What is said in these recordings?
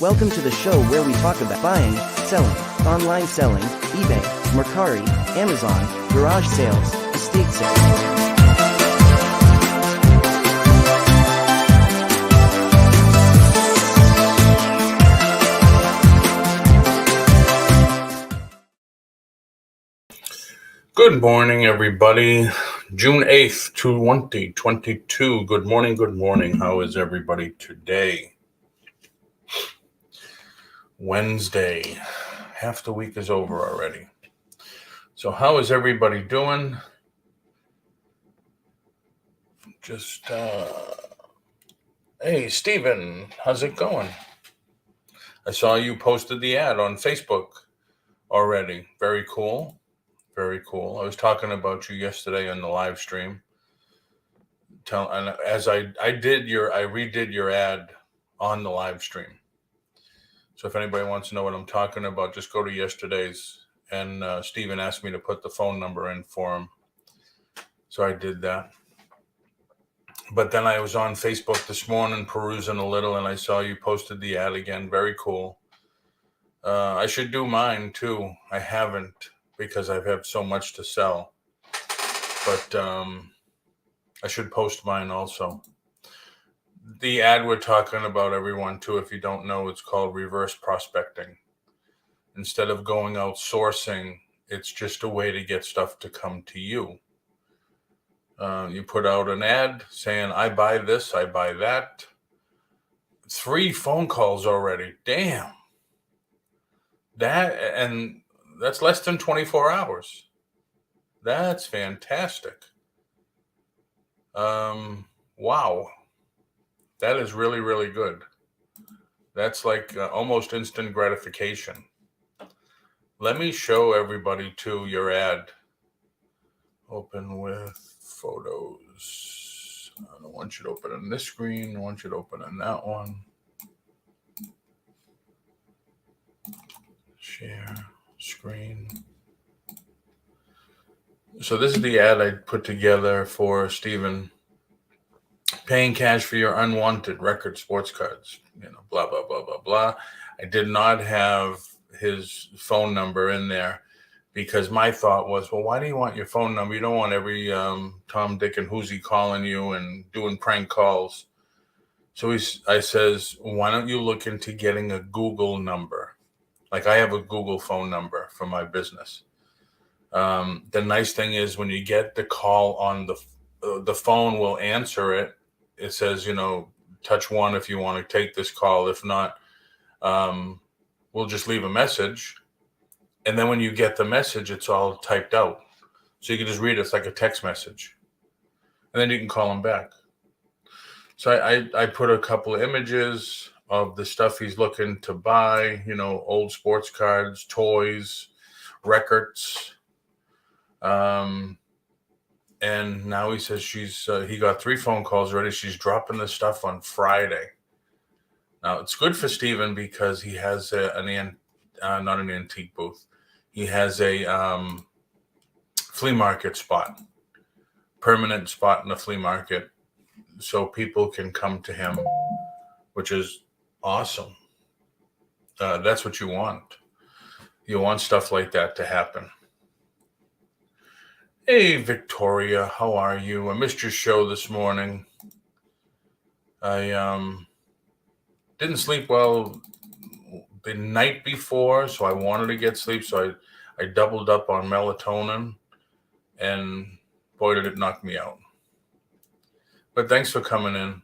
Welcome to the show where we talk about buying, selling, online selling, eBay, Mercari, Amazon, garage sales, estate sales. Good morning, everybody. June 8th, 2022. Good morning, good morning. How is everybody today? Wednesday. Half the week is over already. So how is everybody doing? Hey, Steven, how's it going? I saw you posted the ad on Facebook already. Very cool. Very cool. I was talking about you yesterday on the live stream. And as I redid your ad on the live stream. So if anybody wants to know what I'm talking about, just go to yesterday's. And Steven asked me to put the phone number in for him. So I did that. But then I was on Facebook this morning perusing a little, and I saw you posted the ad again. Very cool. I should do mine too. I haven't, because I've had so much to sell. But I should post mine also. The ad we're talking about, everyone, too, if you don't know, it's called reverse prospecting. Instead of going out sourcing, it's just a way to get stuff to come to you. You put out an ad saying, I buy this, I buy that. 3 phone calls already. Damn. That's less than 24 hours. That's fantastic. Wow. That is really, really good. That's like almost instant gratification. Let me show everybody too your ad. Open with photos. I don't want you to open on this screen. I want you to open on that one. Share screen. So this is the ad I put together for Steven. Paying cash for your unwanted record sports cards. Blah, blah, blah, blah, blah. I did not have his phone number in there because my thought was, well, why do you want your phone number? You don't want every Tom, Dick, and Whoosie calling you and doing prank calls. So I says, why don't you look into getting a Google number? Like I have a Google phone number for my business. The nice thing is when you get the call on the phone will answer it. It says, touch 1 if you want to take this call. If not, we'll just leave a message. And then when you get the message, it's all typed out. So you can just read it. It's like a text message. And then you can call him back. So I put a couple of images of the stuff he's looking to buy, old sports cards, toys, records. And now he says he got 3 phone calls already. She's dropping the stuff on Friday. Now it's good for Steven because he has not an antique booth. He has a flea market spot, permanent spot in the flea market, so people can come to him, which is awesome. That's what you want. You want stuff like that to happen. Hey, Victoria, how are you? I missed your show this morning. I didn't sleep well the night before, so I wanted to get sleep, so I doubled up on melatonin, and boy, did it knock me out. But thanks for coming in.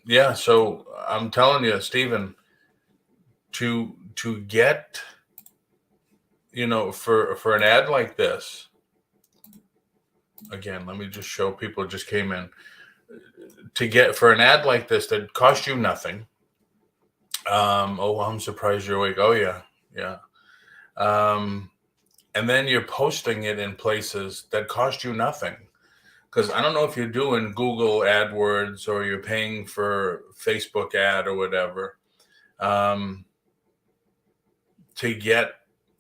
Yeah, so I'm telling you, Steven, to get... for an ad like this, again, let me just show people who just came in. For an ad like this that cost you nothing. I'm surprised you're awake. Oh, yeah. And then you're posting it in places that cost you nothing. Because I don't know if you're doing Google AdWords or you're paying for Facebook ad or whatever. To get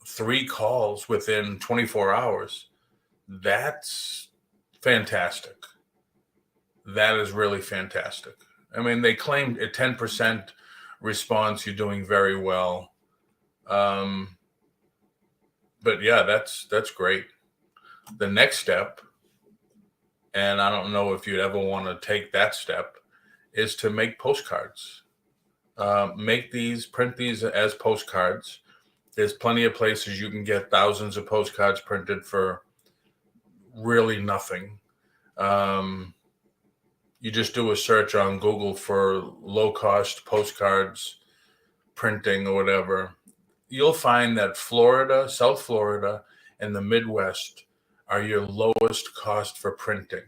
3 calls within 24 hours, that's fantastic. that is really fantastic. I mean, they claimed a 10% response. You're doing very well. But yeah, that's great. The next step, and I don't know if you'd ever want to take that step, is to make postcards. Print these as postcards. There's plenty of places you can get thousands of postcards printed for really nothing. You just do a search on Google for low-cost postcards printing or whatever. You'll find that Florida, South Florida, and the Midwest are your lowest cost for printing.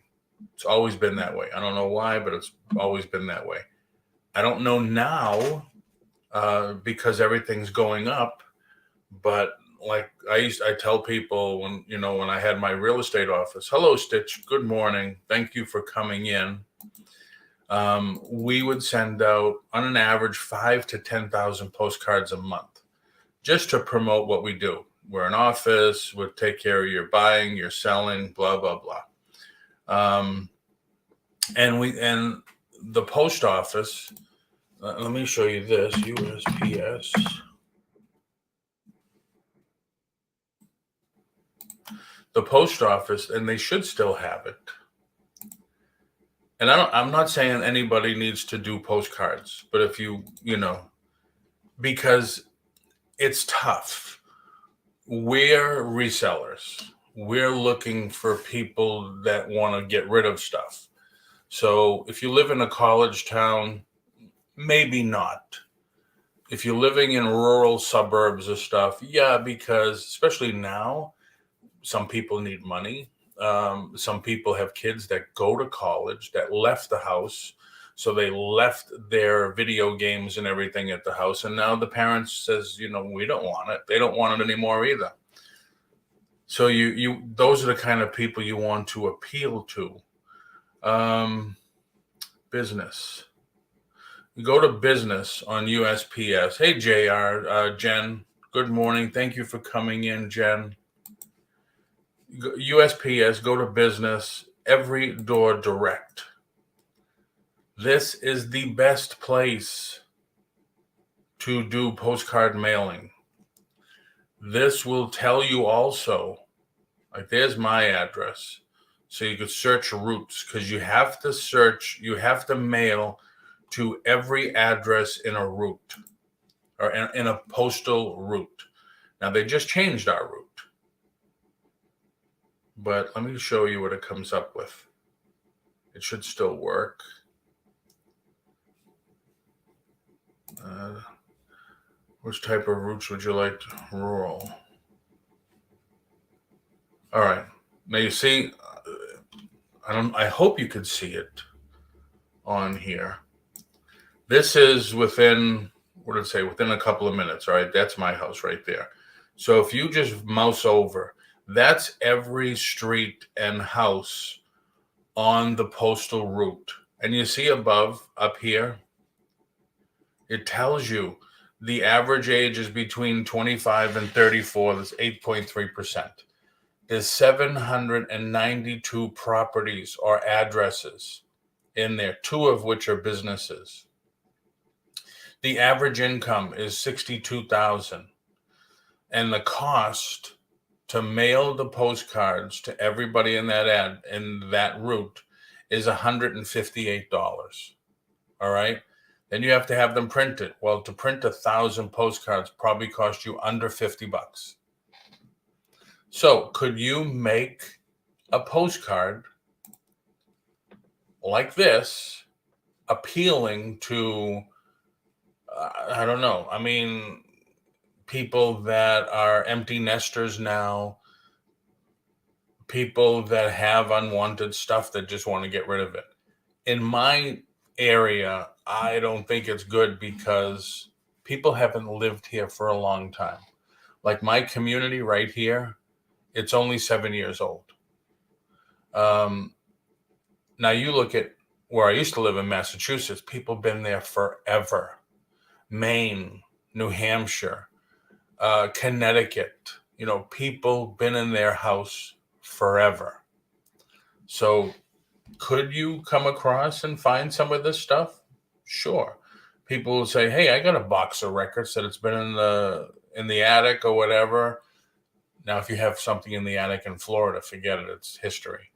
It's always been that way. I don't know why, but it's always been that way. I don't know now because everything's going up, but like I tell people when I had my real estate office, hello, Stitch, good morning. Thank you for coming in. We would send out on an average 5,000 to 10,000 postcards a month just to promote what we do. We're an office, we'll take care of your buying, your selling, blah, blah, blah. And the post office, let me show you this, USPS. The post office, and they should still have it. And I'm not saying anybody needs to do postcards, but if because it's tough. We're resellers. We're looking for people that want to get rid of stuff. So if you live in a college town, maybe not. If you're living in rural suburbs or stuff, yeah, because especially now, some people need money. Some people have kids that go to college that left the house. So they left their video games and everything at the house. And now the parents says, we don't want it. They don't want it anymore either. So those are the kind of people you want to appeal to. Business. You go to business on USPS. Hey, JR, Jen, good morning. Thank you for coming in, Jen. USPS, go to business, every door direct. This is the best place to do postcard mailing. This will tell you also, like there's my address. So you could search routes because you have to mail to every address in a route or in a postal route. Now they just changed our route. But let me show you what it comes up with. It should still work. Which type of routes would you like to roll? All right. Now you see, I hope you could see it on here. This is within a couple of minutes. All right. That's my house right there. So if you just mouse over, that's every street and house on the postal route. And you see above, up here, it tells you the average age is between 25 and 34. That's 8.3%. There's 792 properties or addresses in there, 2 of which are businesses. The average income is $62,000. And the cost to mail the postcards to everybody in that route is $158. All right. Then you have to have them printed. Well, to print 1,000 postcards probably cost you under $50. So could you make a postcard like this appealing to, I don't know. I mean, people that are empty nesters now, people that have unwanted stuff that just want to get rid of it. In my area, I don't think it's good because people haven't lived here for a long time. Like my community right here, it's only 7 years old. Now you look at where I used to live in Massachusetts, people been there forever. Maine, New Hampshire, Connecticut, people been in their house forever. So Could you come across and find some of this stuff? Sure. People will say, hey, I got a box of records that it's been in the attic or whatever. Now, if you have something in the attic in Florida, forget it. It's history.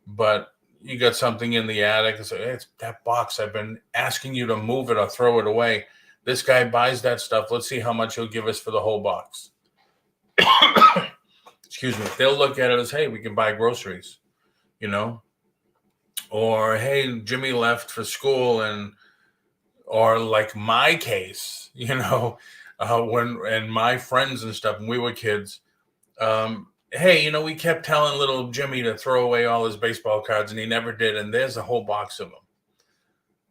But you got something in the attic and say, hey, it's that box. I've been asking you to move it or throw it away. This guy buys that stuff. Let's see how much he'll give us for the whole box. Excuse me. They'll look at it as, hey, we can buy groceries, or, hey, Jimmy left for school or like my case, and my friends and stuff, when we were kids, hey, we kept telling little Jimmy to throw away all his baseball cards and he never did. And there's a whole box of them.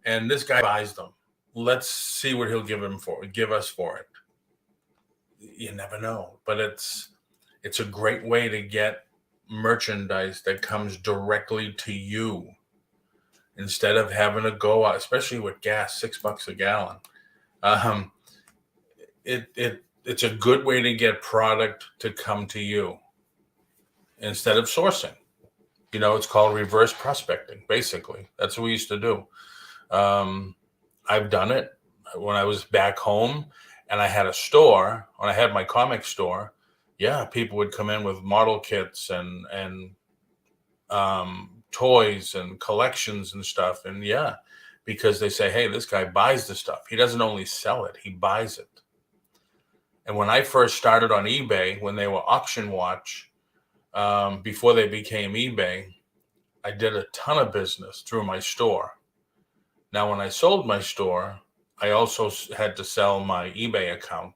And this guy buys them. Let's see what he'll give us for it. You never know, but it's a great way to get merchandise that comes directly to you instead of having to go out, especially with gas, $6 a gallon. It's a good way to get product to come to you instead of sourcing. It's called reverse prospecting. Basically, that's what we used to do. I've done it when I was back home and I had a store, when I had my comic store. Yeah, people would come in with model kits and toys and collections and stuff. And yeah, because they say, hey, this guy buys the stuff. He doesn't only sell it, he buys it. And when I first started on eBay, when they were Auction Watch, before they became eBay, I did a ton of business through my store. Now, when I sold my store, I also had to sell my eBay account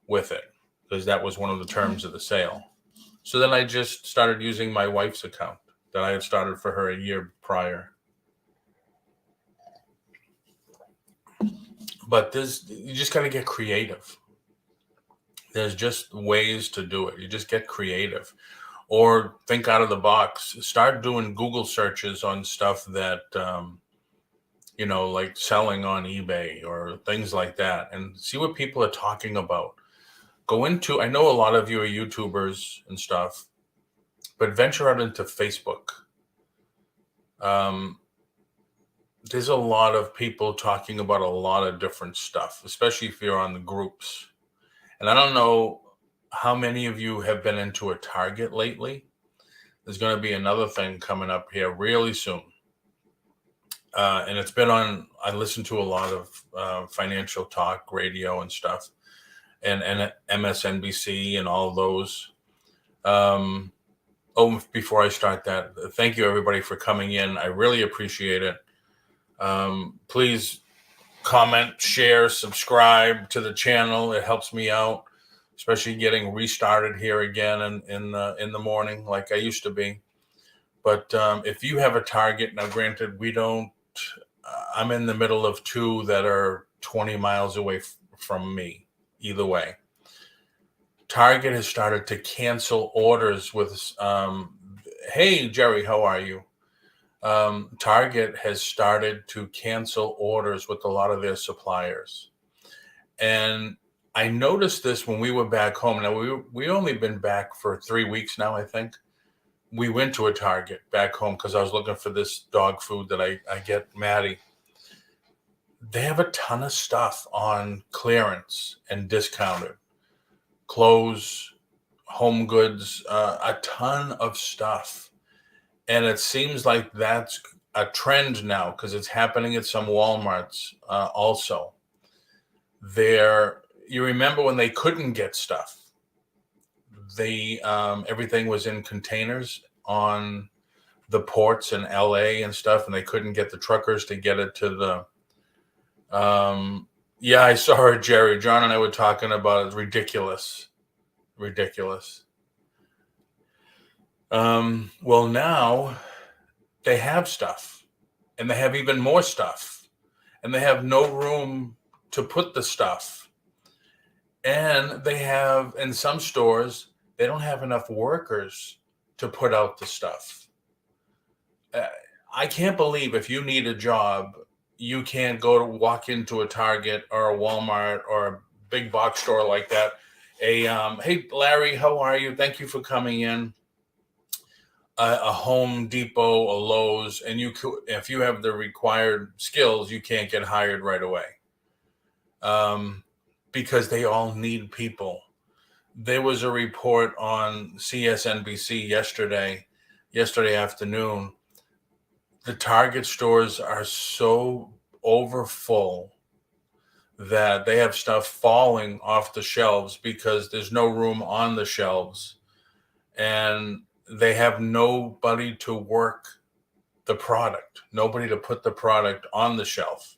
with it because that was one of the terms of the sale. So then I just started using my wife's account that I had started for her a year prior. But you just got to get creative. There's just ways to do it. You just get creative or think out of the box. Start doing Google searches on stuff that, like selling on eBay or things like that, and see what people are talking about. I know a lot of you are YouTubers and stuff, but venture out into Facebook. There's a lot of people talking about a lot of different stuff, especially if you're on the groups. And I don't know how many of you have been into a Target lately. There's going to be another thing coming up here really soon. And it's been I listen to a lot of financial talk radio and stuff, and MSNBC and all those. Before I start that, thank you everybody for coming in. I really appreciate it. Please comment, share, subscribe to the channel. It helps me out, especially getting restarted here again in the morning like I used to be. But if you have a Target, now granted, I'm in the middle of two that are 20 miles away from me, either way. Target has started to cancel orders with, hey, Jerry, how are you? Target has started to cancel orders with a lot of their suppliers. And I noticed this when we were back home. Now, we only been back for 3 weeks now, I think. We went to a Target back home because I was looking for this dog food that I get Maddie. They have a ton of stuff on clearance and discounted. Clothes, home goods, a ton of stuff. And it seems like that's a trend now because it's happening at some Walmarts also. You remember when they couldn't get stuff? Everything was in containers on the ports in LA and stuff, and they couldn't get the truckers to get it to the. Yeah, I saw her, Jerry. John and I were talking about it. Ridiculous. Well, now they have stuff, and they have even more stuff, and they have no room to put the stuff. And they have, in some stores, they don't have enough workers to put out the stuff. I can't believe if you need a job, you can't walk into a Target or a Walmart or a big box store like that. Hey, Larry, how are you? Thank you for coming in. a Home Depot, a Lowe's, and if you have the required skills, you can't get hired right away, because they all need people. There was a report on CSNBC yesterday afternoon. The Target stores are so overfull that they have stuff falling off the shelves because there's no room on the shelves, and they have nobody to work the product, nobody to put the product on the shelf.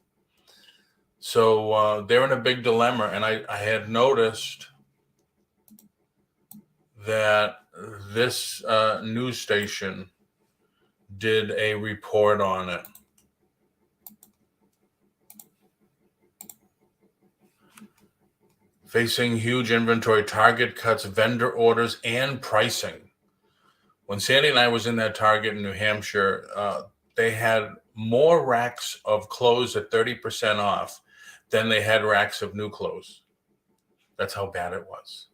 So they're in a big dilemma. And I had noticed that this news station did a report on it. Facing huge inventory, Target cuts vendor orders and pricing. When Sandy and I was in that Target in New Hampshire, they had more racks of clothes at 30% off than they had racks of new clothes. That's how bad it was.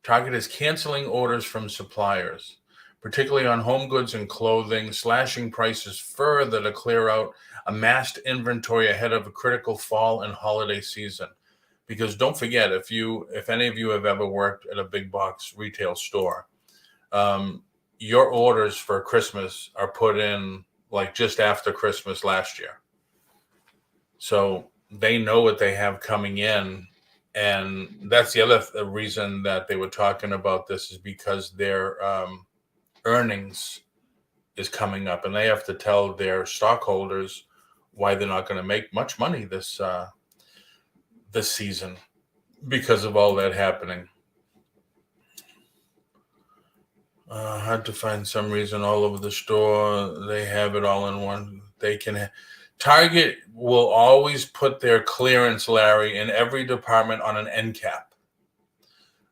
Target is canceling orders from suppliers, particularly on home goods and clothing, slashing prices further to clear out amassed inventory ahead of a critical fall and holiday season. Because don't forget, if any of you have ever worked at a big box retail store, your orders for Christmas are put in like just after Christmas last year. So they know what they have coming in. And that's the other reason that they were talking about this, is because their earnings is coming up, and they have to tell their stockholders why they're not going to make much money this season because of all that happening. Had to find some reason all over the store. They have it all in one. Target will always put their clearance, Larry, in every department on an end cap.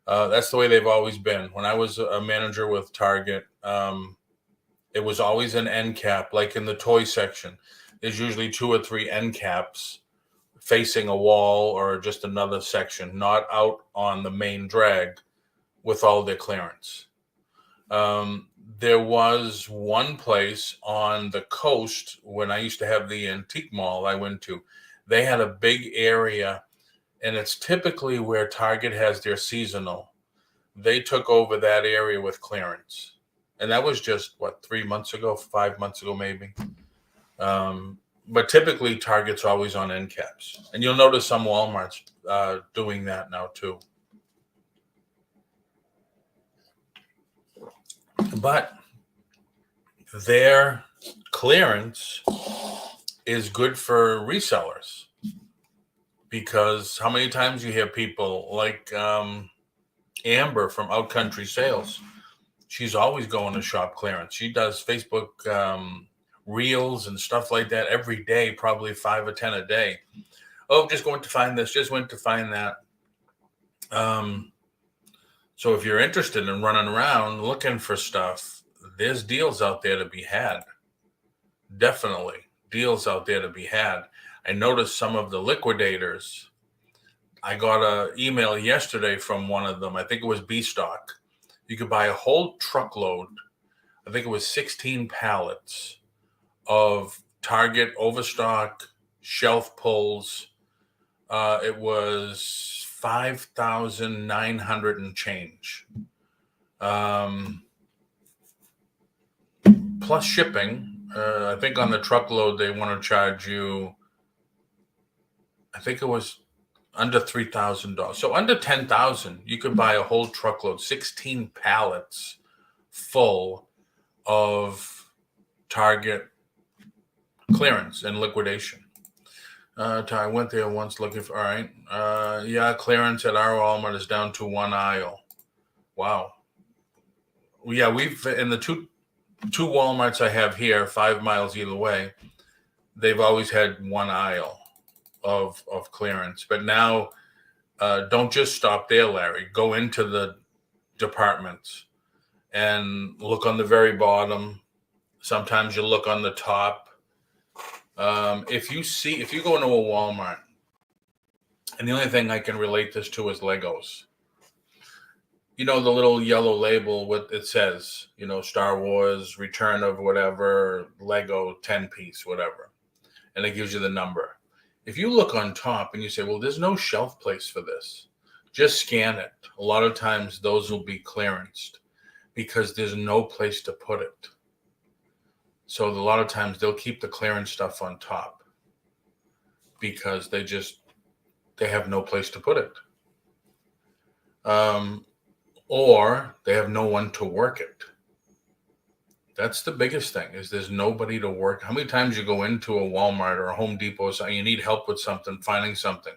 That's the way they've always been. When I was a manager with Target, it was always an end cap. Like in the toy section, there's usually 2 or 3 end caps facing a wall or just another section, not out on the main drag with all their clearance. There was one place on the coast when I used to have the antique mall I went to. They had a big area, and it's typically where Target has their seasonal. They took over that area with clearance. And that was just, 3 months ago, 5 months ago, maybe. But typically, Target's always on end caps. And you'll notice some Walmart's doing that now, too. But their clearance is good for resellers, because how many times you hear people like Amber from Outcountry Sales? She's always going to shop clearance. She does Facebook reels and stuff like that every day, probably 5 or 10 a day. Oh, just going to find this, just went to find that. So if you're interested in running around looking for stuff, there's deals out there to be had. Definitely deals out there to be had. I noticed some of the liquidators. I got an email yesterday from one of them. I think it was B-Stock. You could buy a whole truckload. I think it was 16 pallets of Target overstock shelf pulls. It was $5,900 and change, plus shipping. I think on the truckload they want to charge you, I think it was under $3,000. So under $10,000, you could buy a whole truckload, 16 pallets full of Target clearance and liquidation. I went there once looking for, all right. Clearance at our Walmart is down to 1 aisle. Wow. Yeah, we've, in the two Walmarts I have here, 5 miles either way, they've always had 1 aisle of clearance. But now, don't just stop there, Larry. Go into the departments and look on the very bottom. Sometimes you look on the top. If you go into a Walmart, and the only thing I can relate this to is Legos. the little yellow label, what it says, Star Wars, Return of whatever, Lego 10 piece, whatever. And it gives you the number. If you look on top and you say, well, there's no shelf place for this, just scan it. A lot of times those will be clearanced because there's no place to put it. So a lot of times they'll keep the clearance stuff on top because they have no place to put it. Or they have no one to work it. That's the biggest thing, is there's nobody to work. How many times you go into a Walmart or a Home Depot or something, you need help with something, finding something,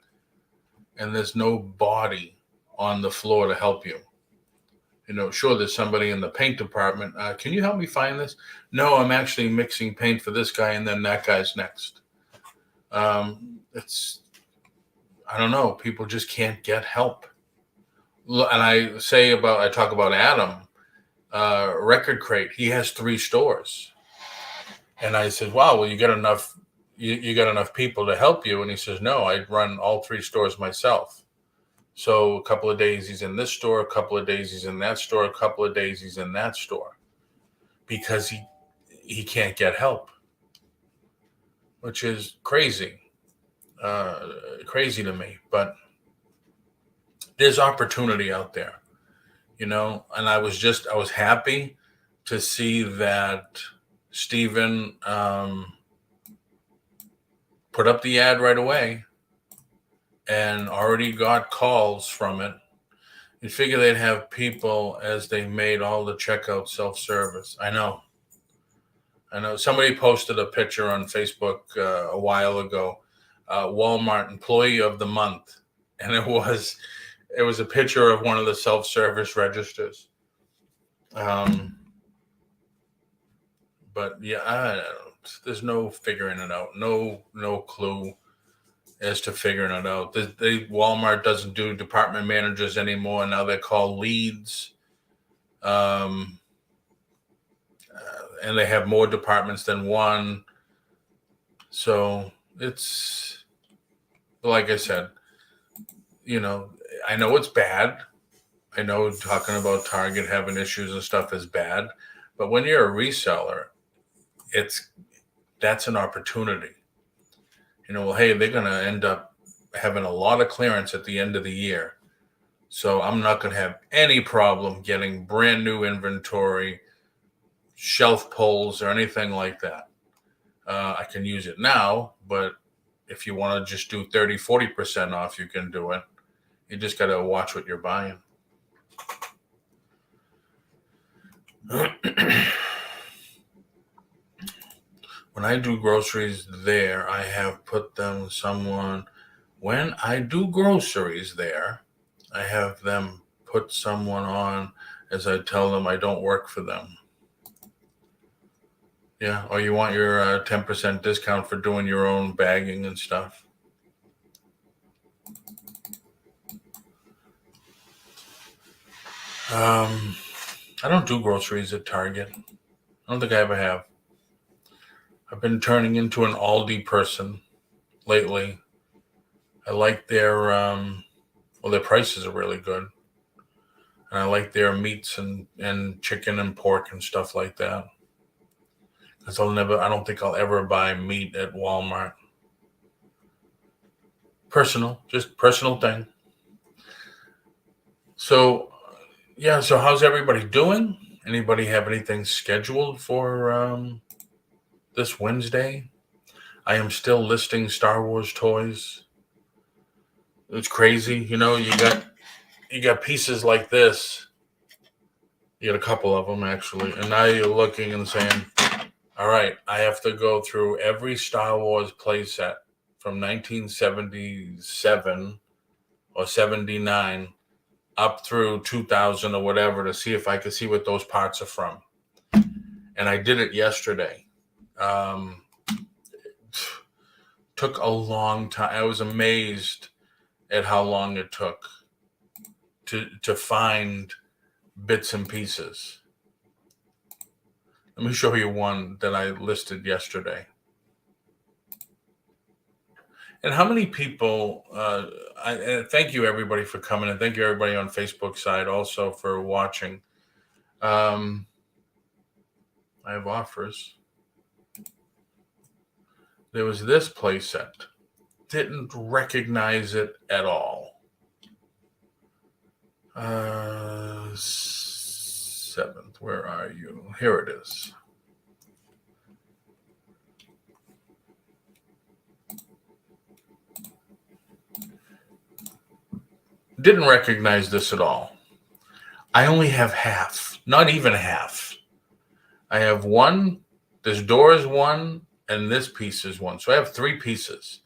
and there's no body on the floor to help you. Sure, there's somebody in the paint department. Can you help me find this? No, I'm actually mixing paint for this guy, and then that guy's next. I don't know. People just can't get help. And I talk about Adam, Record Crate. He has 3 stores. And I said, wow, well, you got enough people to help you? And he says, no, I run all 3 stores myself. So a couple of days he's in this store, a couple of days he's in that store, a couple of days he's in that store, because he can't get help, which is crazy to me. But there's opportunity out there, and I was happy to see that Stephen put up the ad right away and already got calls from it. You figure they'd have people as they made all the checkout self-service. I know. Somebody posted a picture on Facebook a while ago, Walmart Employee of the Month. And it was a picture of one of the self-service registers. But yeah, there's no figuring it out. No clue as to figuring it out. Walmart doesn't do department managers anymore. Now they're called leads. And they have more departments than one. So it's, like I said, I know it's bad. I know talking about Target having issues and stuff is bad. But when you're a reseller, that's an opportunity. Hey, they're going to end up having a lot of clearance at the end of the year. So I'm not going to have any problem getting brand new inventory, shelf pulls, or anything like that. I can use it now, but if you want to just do 30, 40% off, you can do it. You just got to watch what you're buying. When I do groceries there, I have put them when I do groceries there, I have them put someone on as I tell them I don't work for them. Yeah, or you want your 10% discount for doing your own bagging and stuff. I don't do groceries at Target. I don't think I ever have. I've been turning into an Aldi person lately. I like their prices are really good. And I like their meats and chicken and pork and stuff like that. Because I don't think I'll ever buy meat at Walmart. Just personal thing. So, yeah, so how's everybody doing? Anybody have anything scheduled for this Wednesday? I am still listing Star Wars toys. It's crazy. You got pieces like this. You got a couple of them, actually. And now you're looking and saying, all right, I have to go through every Star Wars playset from 1977 or 79 up through 2000 or whatever to see if I could see what those parts are from. And I did it yesterday. Took a long time. I was amazed at how long it took to find bits and pieces. Let me show you one that I listed yesterday. And how many people, and thank you everybody for coming, and thank you everybody on Facebook side also for watching. I have offers. There was this playset. Didn't recognize it at all. 7th, where are you? Here it is. Didn't recognize this at all. I only have half, not even half. I have one, this door is one, and this piece is one. So I have 3 pieces.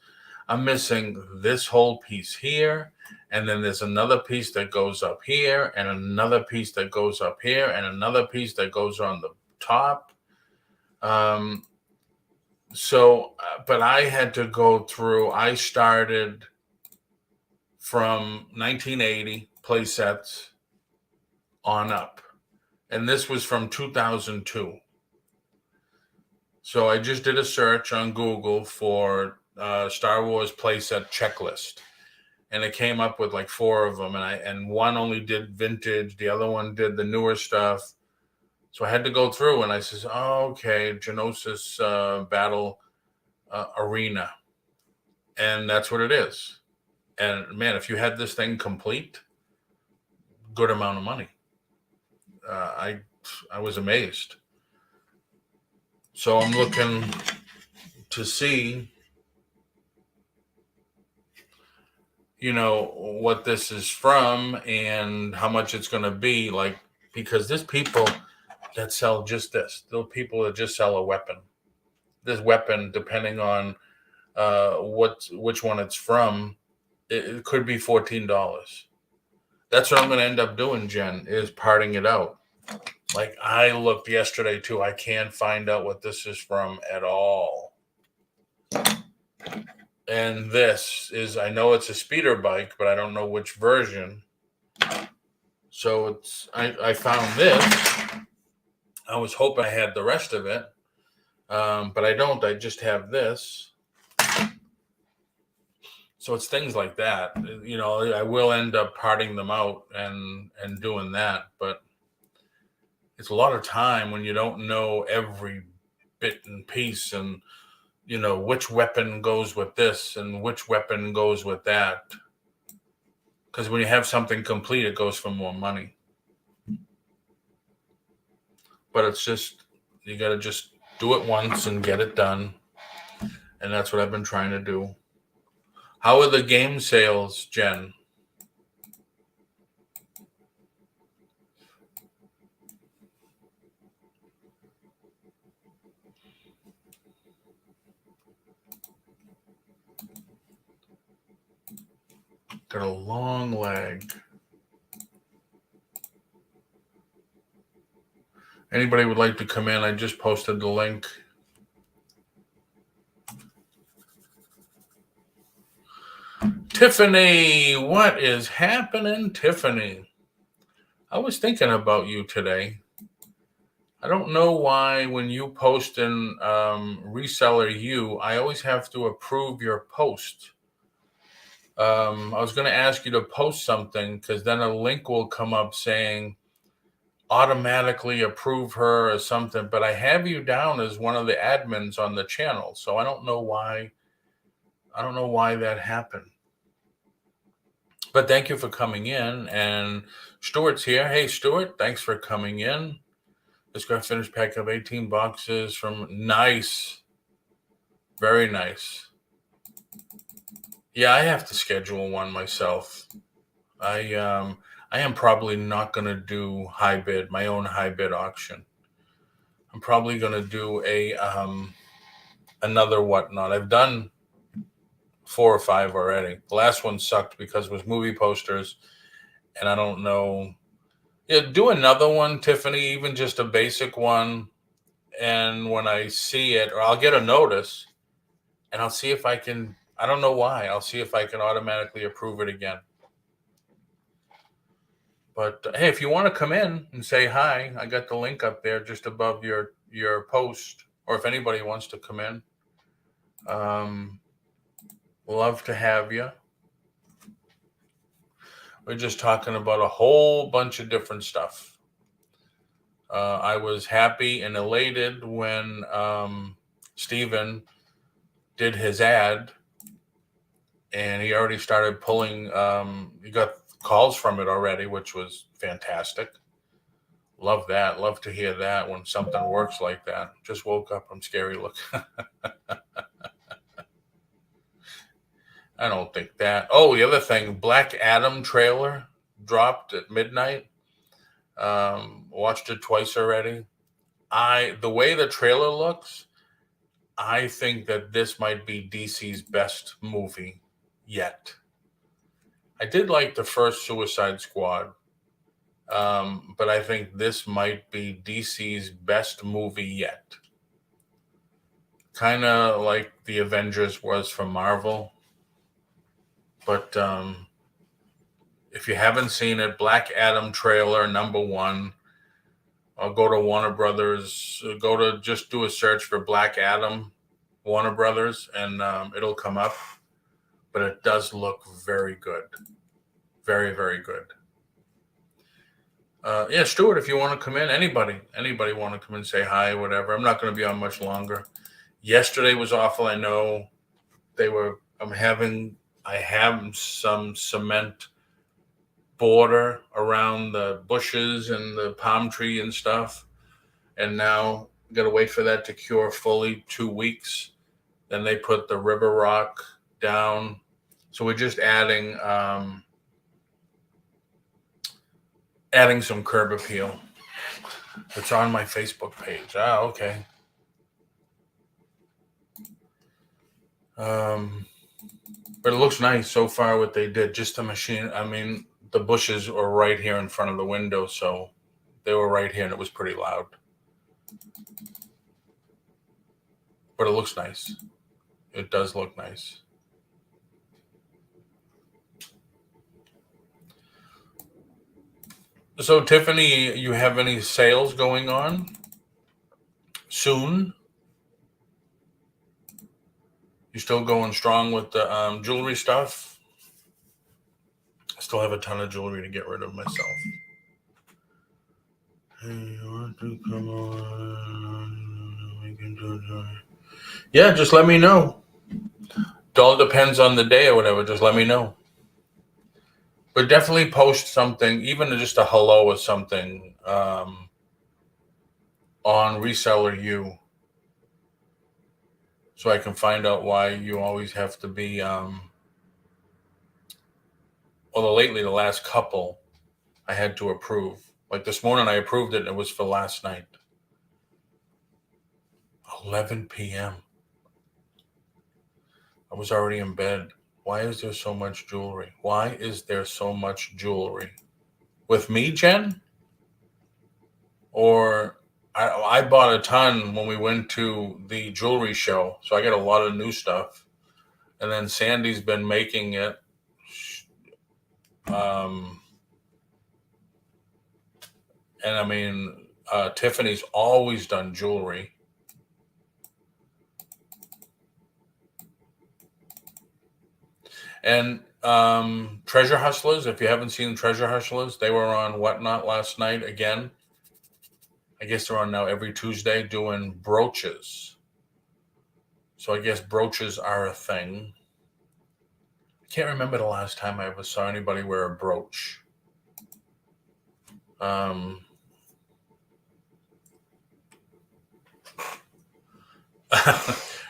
I'm missing this whole piece here, and then there's another piece that goes up here, and another piece that goes up here, and another piece that goes on the top. But I had to go through, I started from 1980 play sets on up. And this was from 2002. So I just did a search on Google for Star Wars playset checklist. And it came up with like 4 of them. And one only did vintage. The other one did the newer stuff. So I had to go through and I says, oh, okay, Genosis Battle Arena. And that's what it is. And man, if you had this thing complete, good amount of money. I was amazed. So I'm looking to see, what this is from and how much it's going to be, like, because there's people that sell just this. There are people that just sell a weapon. This weapon, depending on which one it's from, it could be $14. That's what I'm going to end up doing, Jen, is parting it out. Like I looked yesterday too. I can't find out what this is from at all. And this is, I know it's a speeder bike, but I don't know which version. So I found this. I was hoping I had the rest of it. But I don't. I just have this. So it's things like that. I will end up parting them out and doing that. But it's a lot of time when you don't know every bit and piece and, which weapon goes with this and which weapon goes with that. Because when you have something complete, it goes for more money. But it's just, you got to just do it once and get it done. And that's what I've been trying to do. How are the game sales, Jen? Got a long leg. Anybody would like to come in? I just posted the link. Tiffany, what is happening, Tiffany? I was thinking about you today. I don't know why when you post in Reseller U, I always have to approve your post. I was going to ask you to post something because then a link will come up saying automatically approve her or something, but I have you down as one of the admins on the channel. So I don't know why that happened. But thank you for coming in. And Stuart's here. Hey, Stuart, thanks for coming in. Just got a finished pack of 18 boxes from Nice. Very nice. Yeah, I have to schedule one myself. I am probably not going to do my own high bid auction. I'm probably going to do another whatnot. I've done 4 or 5 already. The last one sucked because it was movie posters, and I don't know. Yeah, do another one, Tiffany, even just a basic one. And when I see it, or I'll get a notice, and I'll see if I can. I don't know why. I'll see if I can automatically approve it again. But hey, if you want to come in and say hi, I got the link up there just above your post. Or if anybody wants to come in, Love to have you. We're just talking about a whole bunch of different stuff. I was happy and elated when Steven did his ad, and he already started pulling, he got calls from it already, which was fantastic. Love that. Love to hear that when something works like that. Just woke up. I'm scary looking. I don't think that. Oh, the other thing, Black Adam trailer dropped at midnight. Watched it twice already. The way the trailer looks, I think that this might be DC's best movie yet. I did like the first Suicide Squad, but I think this might be DC's best movie yet. Kind of like the Avengers was from Marvel. But if you haven't seen it, Black Adam trailer #1, I'll go to Warner Brothers, just do a search for Black Adam, Warner Brothers, and it'll come up. But it does look very good. Very, very good. Yeah, Stuart, if you want to come in, anybody want to come in, say hi, whatever. I'm not going to be on much longer. Yesterday was awful. I know I have some cement border around the bushes and the palm tree and stuff. And now got to wait for that to cure fully, 2 weeks. Then they put the river rock down. So we're just adding some curb appeal. It's on my Facebook page. Okay. But it looks nice so far what they did. Just the machine. I mean, the bushes are right here in front of the window, so they were right here and it was pretty loud. But it looks nice. It does look nice. So, Tiffany, you have any sales going on soon? You still going strong with the jewelry stuff? I still have a ton of jewelry to get rid of myself. Hey, you want to come on? We can do jewelry. Yeah, just let me know. It all depends on the day or whatever. Just let me know. But definitely post something, even just a hello or something, on Reseller U, so I can find out why you always have to be. Lately, the last couple, I had to approve. Like this morning, I approved it, and it was for last night. 11 p.m. I was already in bed. Why is there so much jewelry? Why is there so much jewelry? With me, Jen? Or I bought a ton when we went to the jewelry show, so I got a lot of new stuff. And then Sandy's been making it. And I mean, Tiffany's always done jewelry. And Treasure Hustlers, if you haven't seen Treasure Hustlers, they were on Whatnot last night again. I guess they're on now every Tuesday doing brooches. So I guess brooches are a thing. I can't remember the last time I ever saw anybody wear a brooch.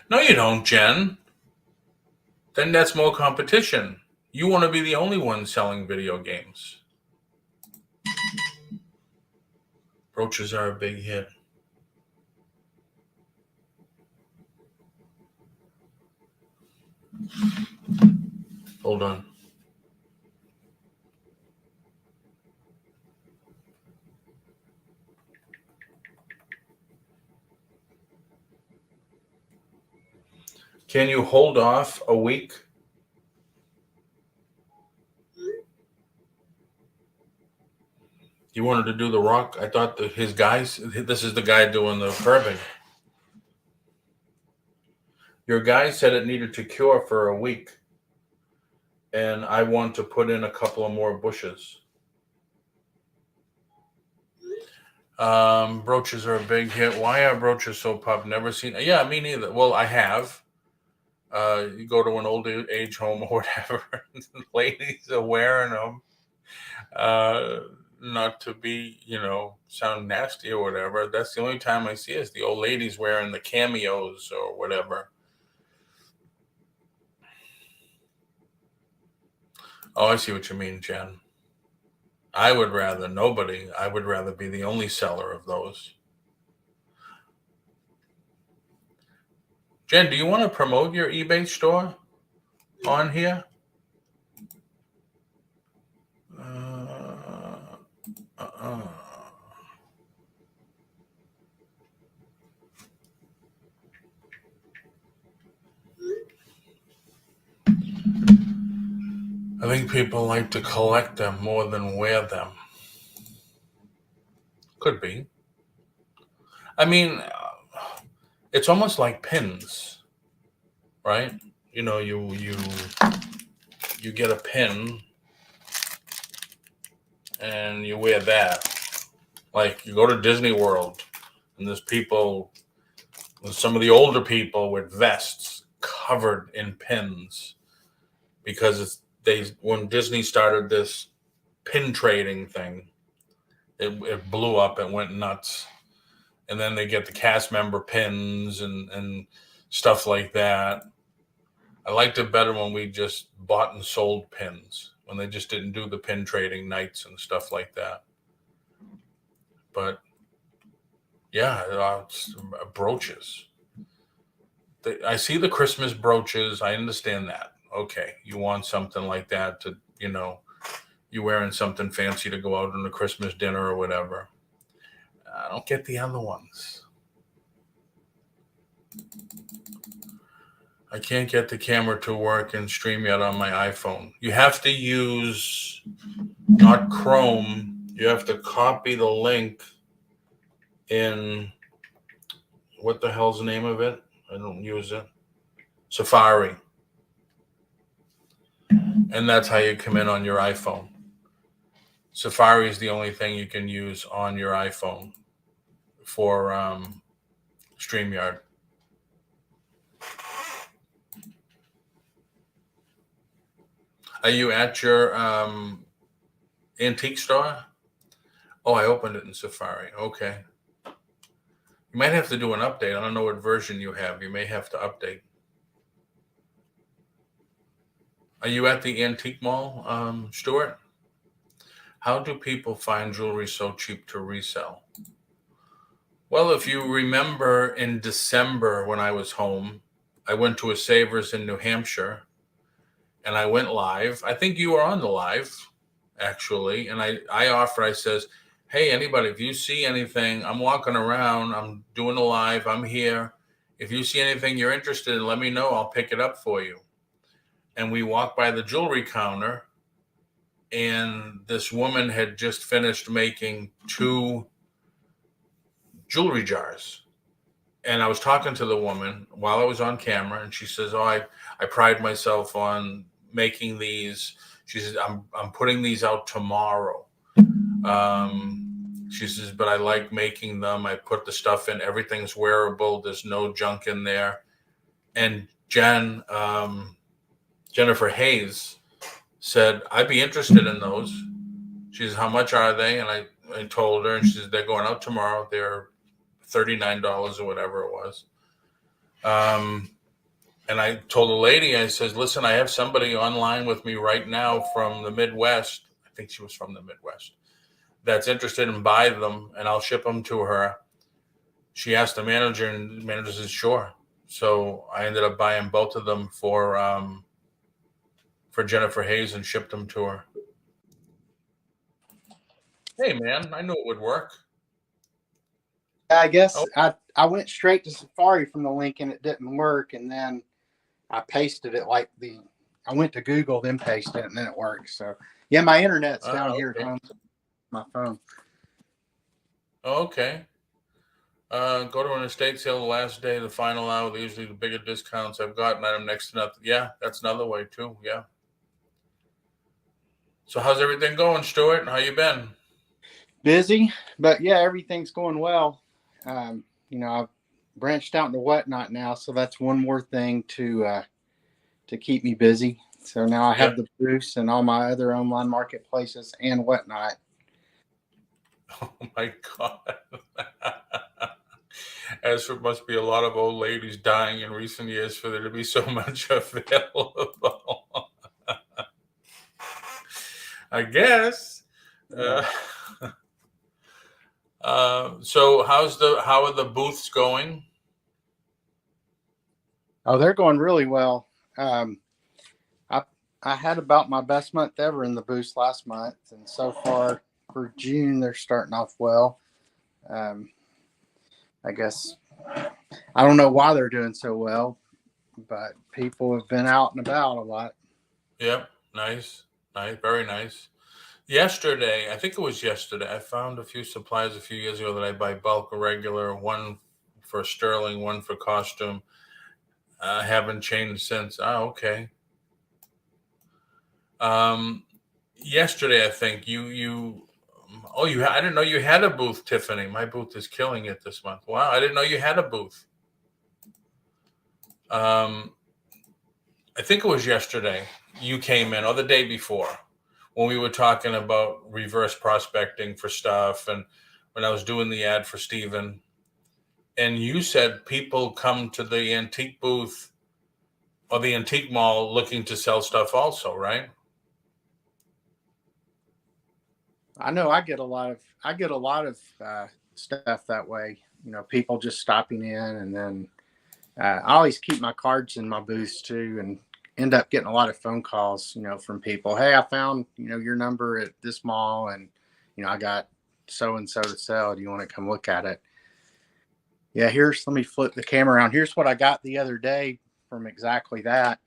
No, you don't, Jen. Then that's more competition. You want to be the only one selling video games. Brooches are a big hit. Hold on. Can you hold off a week? You wanted to do the rock? I thought his guys, this is the guy doing the curbing. Your guy said it needed to cure for a week. and I want to put in a couple of more bushes. Brooches are a big hit. Why are brooches so popular? Never seen. Yeah, me neither. Well, I have. You go to an old age home or whatever, ladies are wearing them. Not to be, sound nasty or whatever. That's the only time I see is the old ladies wearing the cameos or whatever. Oh, I see what you mean, Jen. I would rather be the only seller of those. Jen, do you want to promote your eBay store on here? I think people like to collect them more than wear them. Could be. I mean, it's almost like pins, right? You get a pin and you wear that. Like you go to Disney World and there's some of the older people with vests covered in pins because when Disney started this pin trading thing, it blew up and went nuts. And then they get the cast member pins and stuff like that. I liked it better when we just bought and sold pins, when they just didn't do the pin trading nights and stuff like that. But yeah, brooches. I see the Christmas brooches. I understand that. Okay, you want something like that to, you're wearing something fancy to go out on a Christmas dinner or whatever. I don't get the other ones. I can't get the camera to work in StreamYard on my iPhone. You have to use not Chrome. You have to copy the link in, what the hell's the name of it? I don't use it. Safari. And that's how you come in on your iPhone. Safari is the only thing you can use on your iPhone for StreamYard. Are you at your antique store? Oh, I opened it in Safari. Okay. You might have to do an update. I don't know what version you have. You may have to update. Are you at the antique mall, Stuart? How do people find jewelry so cheap to resell? Well, if you remember in December when I was home, I went to a Savers in New Hampshire and I went live. I think you were on the live, actually. And I says, hey, anybody, if you see anything, I'm walking around, I'm doing a live, I'm here. If you see anything you're interested in, let me know. I'll pick it up for you. And we walked by the jewelry counter, and this woman had just finished making 2 jewelry jars. And I was talking to the woman while I was on camera, and she says, oh, I pride myself on making these. She says, I'm putting these out tomorrow. She says, but I like making them. I put the stuff in. Everything's wearable. There's no junk in there. And Jennifer Hayes said, I'd be interested in those. She says, how much are they? And I told her, and she says, they're going out tomorrow. They're $39 or whatever it was. And I told the lady, I says, listen, I have somebody online with me right now from the Midwest. I think she was from the Midwest, that's interested in buying them, and I'll ship them to her. She asked the manager, and the manager said, sure. So I ended up buying both of them for Jennifer Hayes and shipped them to her. Hey, man, I knew it would work. I guess I went straight to Safari from the link and it didn't work. And then I pasted it I went to Google, then pasted it, and then it works. So yeah, my internet's down here at home, my phone. Okay. Go to an estate sale the last day, the final hour. Usually the bigger discounts I've gotten item next to nothing. Yeah, that's another way too. Yeah. So how's everything going, Stuart? How you been? Busy, but yeah, everything's going well. I've branched out into Whatnot now, so that's one more thing to keep me busy. So now I have Yep. the booths and all my other online marketplaces and Whatnot. Oh my God. As there must be a lot of old ladies dying in recent years for there to be so much available. I guess. Uh, so how are the booths going? Oh, they're going really well. Um, I I had about my best month ever in the booths last month, and so far for June they're starting off well. Um, I guess I don't know why they're doing so well, but people have been out and about a lot. Yep. Nice. Nice. Very nice. Yesterday, I think it was yesterday, I found a few supplies a few years ago that I buy bulk or regular, one for sterling, one for costume. I haven't changed since. Oh, okay. Um, Yesterday, I think I didn't know you had a booth, Tiffany. My booth is killing it this month. Wow, I didn't know you had a booth. Um, I think it was yesterday you came in, or the day before, when we were talking about reverse prospecting for stuff, and when I was doing the ad for Steven, and you said people come to the antique booth or the antique mall looking to sell stuff also, right? I know I get a lot of stuff that way. People just stopping in, and then I always keep my cards in my booths too, and end up getting a lot of phone calls. From people. Hey, I found your number at this mall, and I got so and so to sell. Do you want to come look at it? Yeah, let me flip the camera around. Here's what I got the other day from exactly that.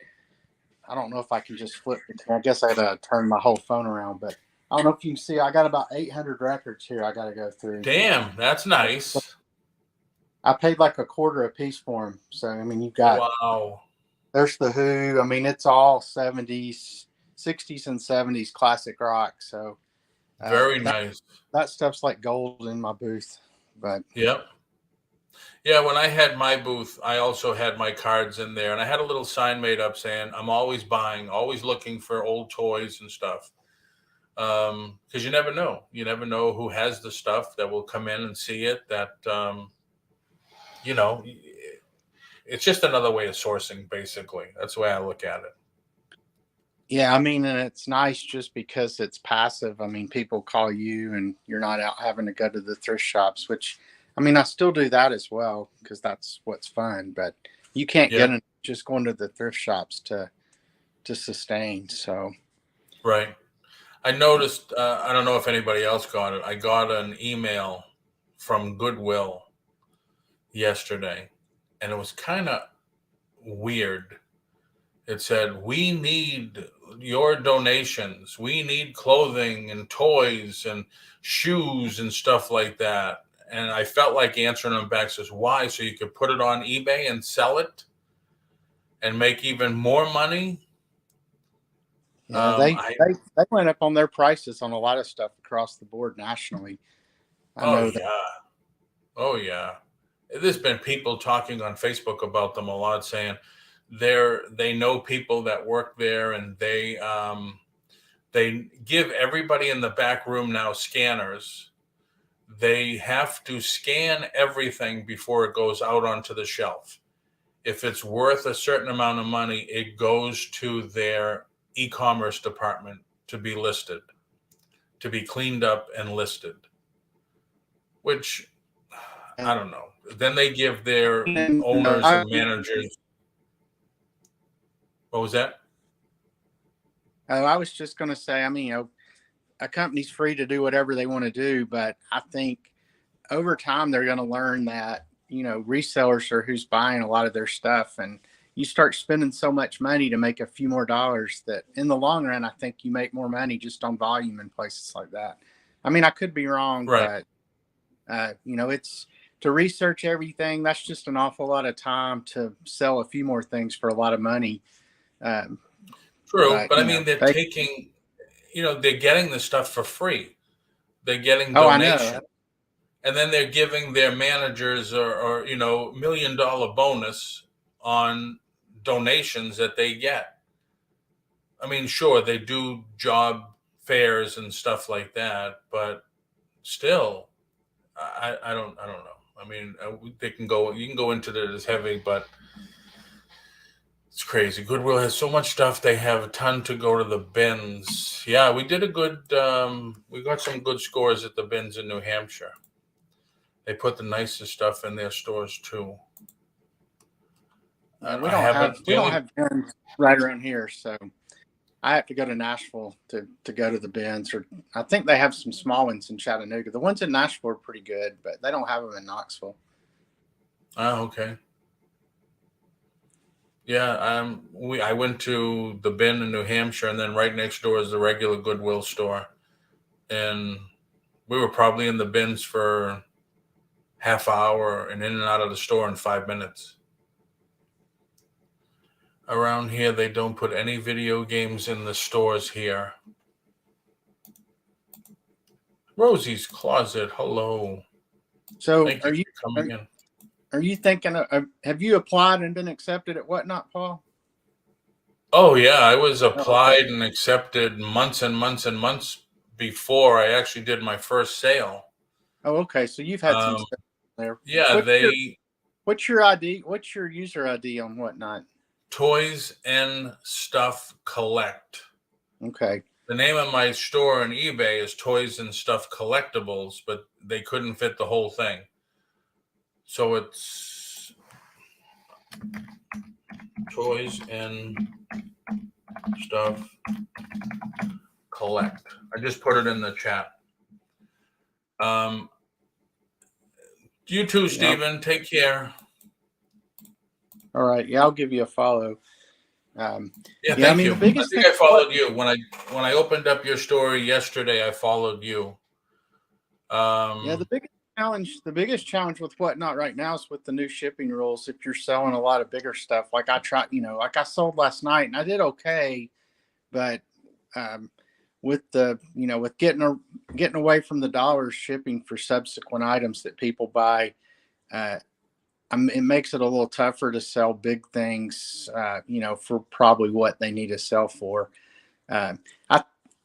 I don't know if I can just flip it. I guess I had to turn my whole phone around, but I don't know if you can see. I got about 800 records here I got to go through. Damn, that's nice. I paid like a quarter a piece for them. So, I mean, Wow. there's the Who. I mean, it's all 70s, 60s, and 70s classic rock. So, Very nice. that stuff's like gold in my booth. But Yep. Yeah, when I had my booth, I also had my cards in there, and I had a little sign made up saying, "I'm always buying, always looking for old toys and stuff." Because you never know who has the stuff that will come in and see it. You know, it's just another way of sourcing, basically. That's the way I look at it. yeah, I mean, and it's nice just because it's passive. I mean, people call you and you're not out having to go to the thrift shops, which, I mean, I still do that as well because that's what's fun. But you can't get Yep. it just going to the thrift shops to sustain. So, Right. I noticed, I don't know if anybody else got it. I got an email from Goodwill yesterday, and it was kind of weird. It said, "We need your donations. We need clothing and toys and shoes and stuff like that." And I felt like answering them back, says, "Why? So you could put it on eBay and sell it and make even more money?" yeah, I they went up on their prices on a lot of stuff across the board nationally. I Oh know that. yeah, oh yeah. There's been people talking on Facebook about them a lot, saying they know people that work there, and they give everybody in the back room now scanners. They have to scan everything before it goes out onto the shelf. If it's worth a certain amount of money, it goes to their e-commerce department to be listed, to be cleaned up and listed, which I don't know. Then they give their owners and managers. What was that? I was just going to say, I mean, a company's free to do whatever they want to do, but I think over time they're going to learn that resellers are who's buying a lot of their stuff, and you start spending so much money to make a few more dollars that in the long run I think you make more money just on volume in places like that. I mean, I could be wrong, Right. but it's to research everything. That's just an awful lot of time to sell a few more things for a lot of money. um, True, but but I mean, they're taking, they're getting the stuff for free. They're getting Oh, I donations. know. And then they're giving their managers or $1 million bonus on donations that they get. I mean, sure, they do job fairs and stuff like that, but still, I don't know. I mean, you can go into it as heavy, but it's crazy. Goodwill has so much stuff. They have a ton to go to the bins. Yeah, we did a good. We got some good scores at the bins in New Hampshire. They put the nicest stuff in their stores too. We don't have bins right around here, so I have to go to Nashville to go to the bins. Or I think they have some small ones in Chattanooga. The ones in Nashville are pretty good, but they don't have them in Knoxville. Oh, okay. Yeah, I went to the bin in New Hampshire, and then right next door is the regular Goodwill store, and we were probably in the bins for half hour and in and out of the store in 5 minutes. Around here, they don't put any video games in the stores here. Rosie's Closet, hello. So Thank you for coming in. Are you thinking have you applied and been accepted at Whatnot, Paul? Oh yeah, I was applied and accepted months and months and months before I actually did my first sale. Oh, okay. So you've had some stuff there. Yeah, what's your ID? What's your user ID on Whatnot? Toys and Stuff Collect. Okay. The name of my store on eBay is Toys and Stuff Collectibles, but they couldn't fit the whole thing. So it's Toys and Stuff Collect. I just put it in the chat. You too, Stephen. Take care. All right. Yeah, I'll give you a follow. Thank you. The biggest I think I followed you when I opened up your story yesterday. I followed you. The biggest challenge with Whatnot right now is with the new shipping rules. If you're selling a lot of bigger stuff, like I tried, like I sold last night and I did okay, but with the with getting away from the dollars shipping for subsequent items that people buy, it makes it a little tougher to sell big things, for probably what they need to sell for.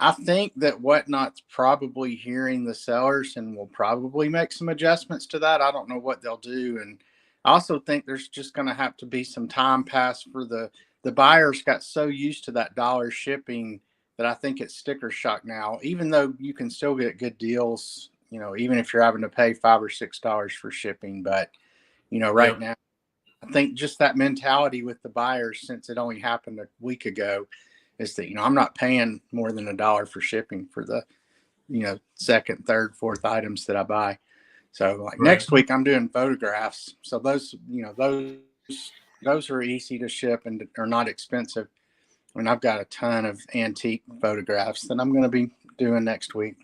I think that Whatnot's probably hearing the sellers and will probably make some adjustments to that. I don't know what they'll do. And I also think there's just going to have to be some time passed for the buyers got so used to that dollar shipping that I think it's sticker shock now, even though you can still get good deals, even if you're having to pay $5 or $6 for shipping. But, right now, I think just that mentality with the buyers, since it only happened a week ago, is that, I'm not paying more than $1 for shipping for the, second, third, fourth items that I buy. So next week I'm doing photographs. So those are easy to ship and are not expensive. I mean, I've got a ton of antique photographs that I'm going to be doing next week.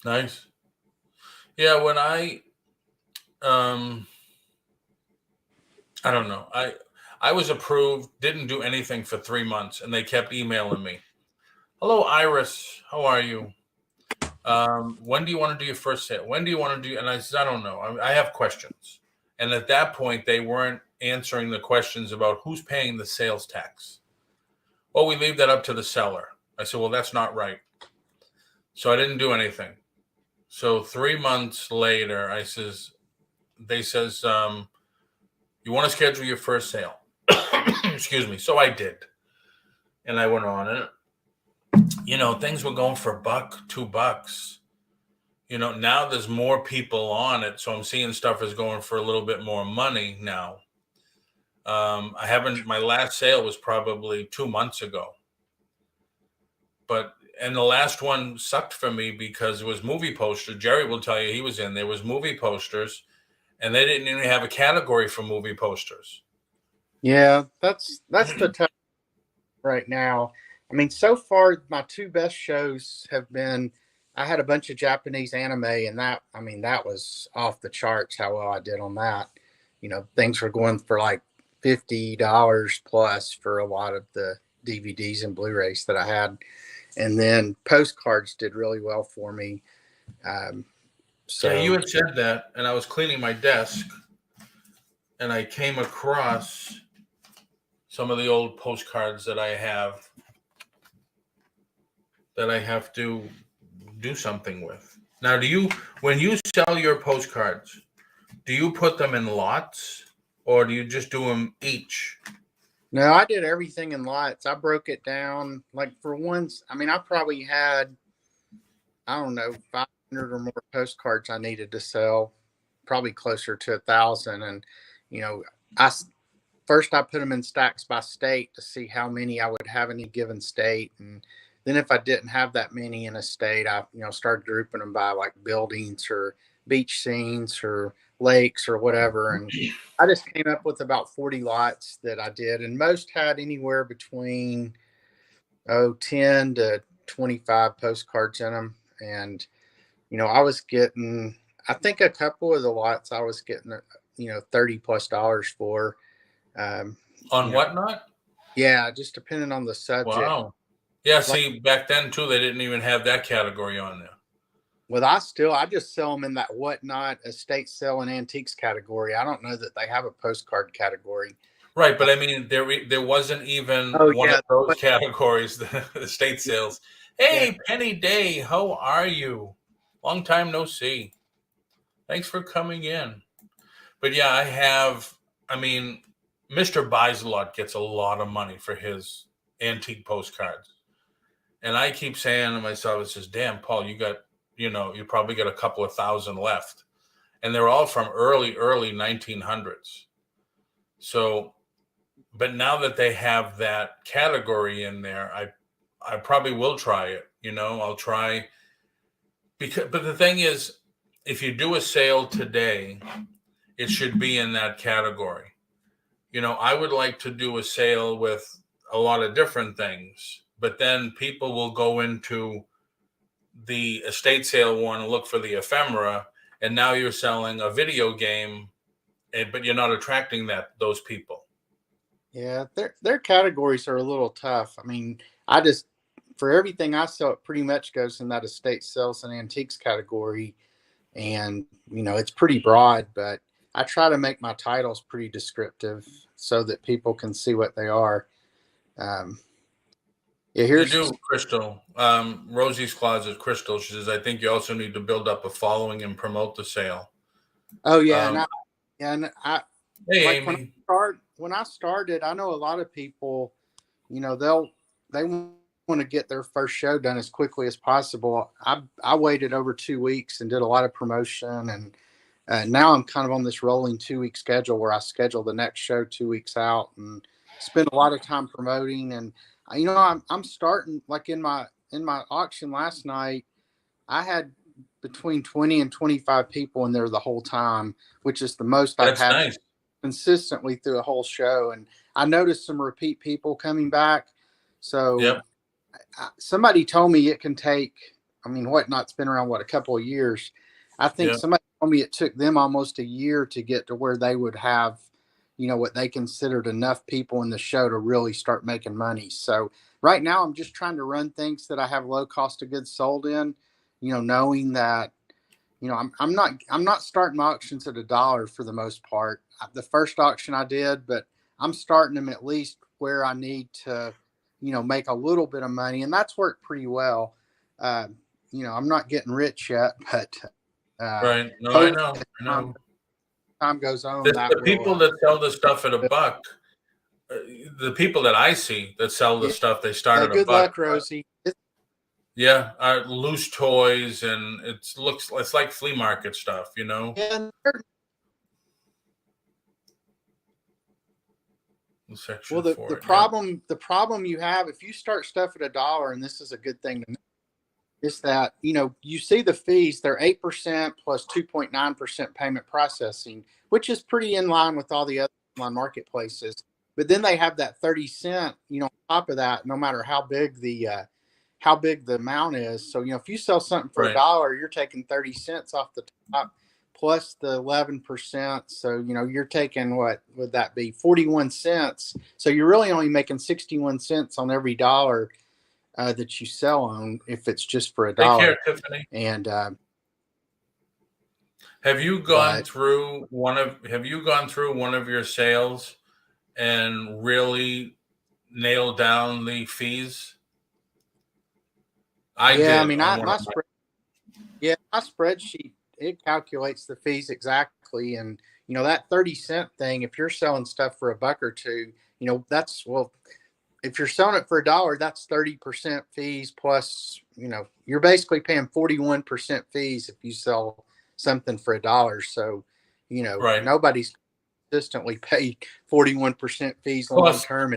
Nice. Yeah. When I don't know. I was approved, didn't do anything for 3 months, and they kept emailing me. Hello, Iris. How are you? When do you want to do your first sale? When do you want to do? And I said, I don't know. I have questions. And at that point, they weren't answering the questions about who's paying the sales tax. Well, we leave that up to the seller. I said, well, that's not right. So I didn't do anything. So 3 months later, they says, you want to schedule your first sale? Excuse me. So I did. And I went on and, things were going for $1, $2. Now there's more people on it. So I'm seeing stuff is going for a little bit more money now. My last sale was probably 2 months ago. And the last one sucked for me because it was movie posters. Jerry will tell you he was in. There was movie posters, and they didn't even have a category for movie posters. Yeah, that's the tough right now. I mean, so far my two best shows have been, I had a bunch of Japanese anime, and that was off the charts how well I did on that. Things were going for like $50 plus for a lot of the DVDs and Blu-rays that I had. And then postcards did really well for me. So yeah, you had said that, and I was cleaning my desk, and I came across some of the old postcards that I have to do something with. Now, when you sell your postcards, do you put them in lots, or do you just do them each? no, I did everything in lots. I broke it down. Like for once, I mean, I probably had, I don't know, 500 or more postcards I needed to sell, probably closer to 1,000. And, you know, first I put them in stacks by state to see how many I would have in any given state. And then if I didn't have that many in a state, I, started grouping them by like buildings or beach scenes or lakes or whatever. And I just came up with about 40 lots that I did. And most had anywhere between, 10 to 25 postcards in them. And, I was getting, I think a couple of the lots I was getting, $30+ for. On Whatnot? Yeah, just depending on the subject. Wow. Yeah, see, back then too, they didn't even have that category on there. Well, I just sell them in that Whatnot estate sale and antiques category. I don't know that they have a postcard category. Right, but I mean, there wasn't even one of those categories, the estate sales. Hey, Penny Day, how are you? Long time no see. Thanks for coming in. But yeah, Mr. Buys-A-Lot gets a lot of money for his antique postcards. And I keep saying to myself, it's just, damn, Paul, you probably got a couple of thousand left. And they're all from early 1900s. So, but now that they have that category in there, I probably will try it. I'll try but the thing is, if you do a sale today, it should be in that category. I would like to do a sale with a lot of different things, but then people will go into the estate sale one and look for the ephemera, and now you're selling a video game, but you're not attracting those people. Yeah, their categories are a little tough. I mean, for everything I sell, it pretty much goes in that estate sales and antiques category. And, it's pretty broad, but I try to make my titles pretty descriptive so that people can see what they are. You do, Crystal. Rosie's Closet, Crystal, she says, I think you also need to build up a following and promote the sale. Oh, yeah. Hey, like Amy. When I started, I know a lot of people, they want to get their first show done as quickly as possible. I waited over 2 weeks and did a lot of promotion, and now I'm kind of on this rolling 2-week schedule where I schedule the next show 2 weeks out and spend a lot of time promoting. And I'm starting, like in my auction last night, I had between 20 and 25 people in there the whole time, which is the most I've had consistently through a whole show. And I noticed some repeat people coming back. So somebody told me it can take, Whatnot's been around, a couple of years. I think somebody told me it took them almost a year to get to where they would have, what they considered enough people in the show to really start making money. So right now I'm just trying to run things that I have low cost of goods sold in, knowing that, I'm not starting my auctions at $1 for the most part. The first auction I did, but I'm starting them at least where I need to, make a little bit of money. And that's worked pretty well. I'm not getting rich yet, but right. No, I know. Time goes on. The people that sell the stuff at $1, the people that I see that sell the stuff, they start at $1. Good luck, Rosie. Yeah, loose toys, and it's like flea market stuff, And Section the problem you have if you start stuff at $1, and this is a good thing to know, is that you see the fees, they're 8% plus 2.9% payment processing, which is pretty in line with all the other online marketplaces. But then they have that 30 cent, on top of that, no matter how big the amount is. So if you sell something for $1, you're taking 30 cents off the top plus the 11%. So you're taking, what would that be, 41 cents. So you're really only making 61 cents on every dollar. that you sell on if it's just for Take $1. care, Tiffany. And Have you gone but through one of your sales and really nailed down the fees? I yeah, I did mean, on one of my. my spreadsheet, it calculates the fees exactly. And, that 30-cent thing, if you're selling stuff for $1 or $2, that's, well, if you're selling it for $1, that's 30% fees plus, you're basically paying 41% fees if you sell something for $1. So, Right. nobody's consistently paid 41% fees long Plus, term.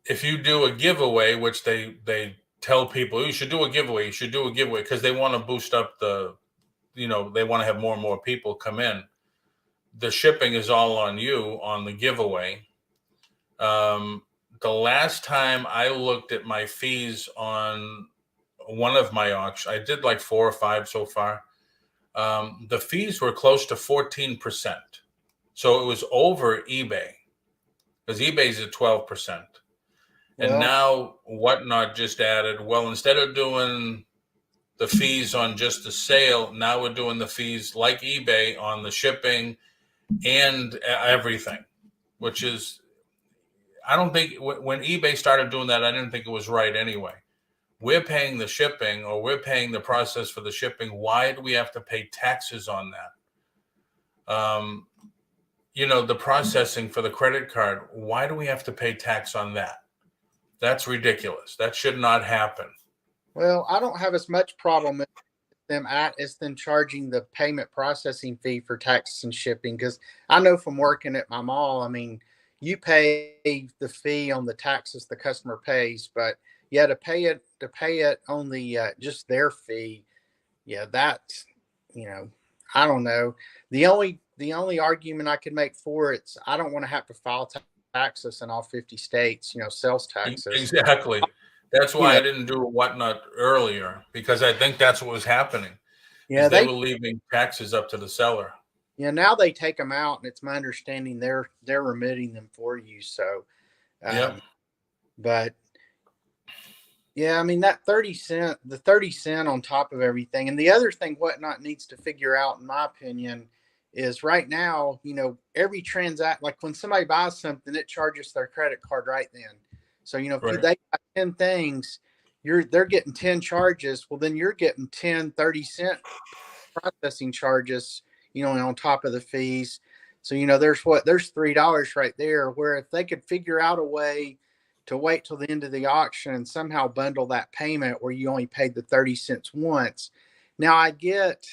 if you do a giveaway, which they tell people you should do a giveaway, because they want to boost up they want to have more and more people come in. The shipping is all on you on the giveaway. The last time I looked at my fees on one of my auctions, I did like 4 or 5 so far. The fees were close to 14%. So it was over eBay, because eBay's at 12%. And Well, now Whatnot just added, well, instead of doing the fees on just the sale, now we're doing the fees like eBay on the shipping and everything, which is, I don't think, when eBay started doing that, I didn't think it was right anyway. We're paying the shipping, or we're paying the process for the shipping. Why do we have to pay taxes on that? The processing for the credit card, why do we have to pay tax on that? That's ridiculous. That should not happen. well, I don't have as much problem with them as them charging the payment processing fee for taxes and shipping, because I know from working at my mall, I mean, you pay the fee on the taxes the customer pays, but yeah, to pay it on the just their fee, yeah, that's, you know, I don't know. The only argument I could make for it's I don't want to have to file taxes in all 50 states, sales taxes. Exactly. That's You why know, I didn't do Whatnot earlier, because I think that's what was happening, yeah, is they they were leaving taxes up to the seller. now they take them out, and it's my understanding they're remitting them for you. So, Yep. um, but yeah, I mean that 30 cent on top of everything. And the other thing Whatnot needs to figure out, in my opinion, is right now, every transact, like when somebody buys something, it charges their credit card right then. So, if Right. they buy 10 things, they're getting 10 charges. Well, then you're getting 10 30-cent processing charges, on top of the fees. So, there's $3 right there, where if they could figure out a way to wait till the end of the auction and somehow bundle that payment where you only paid the 30 cents once. Now I get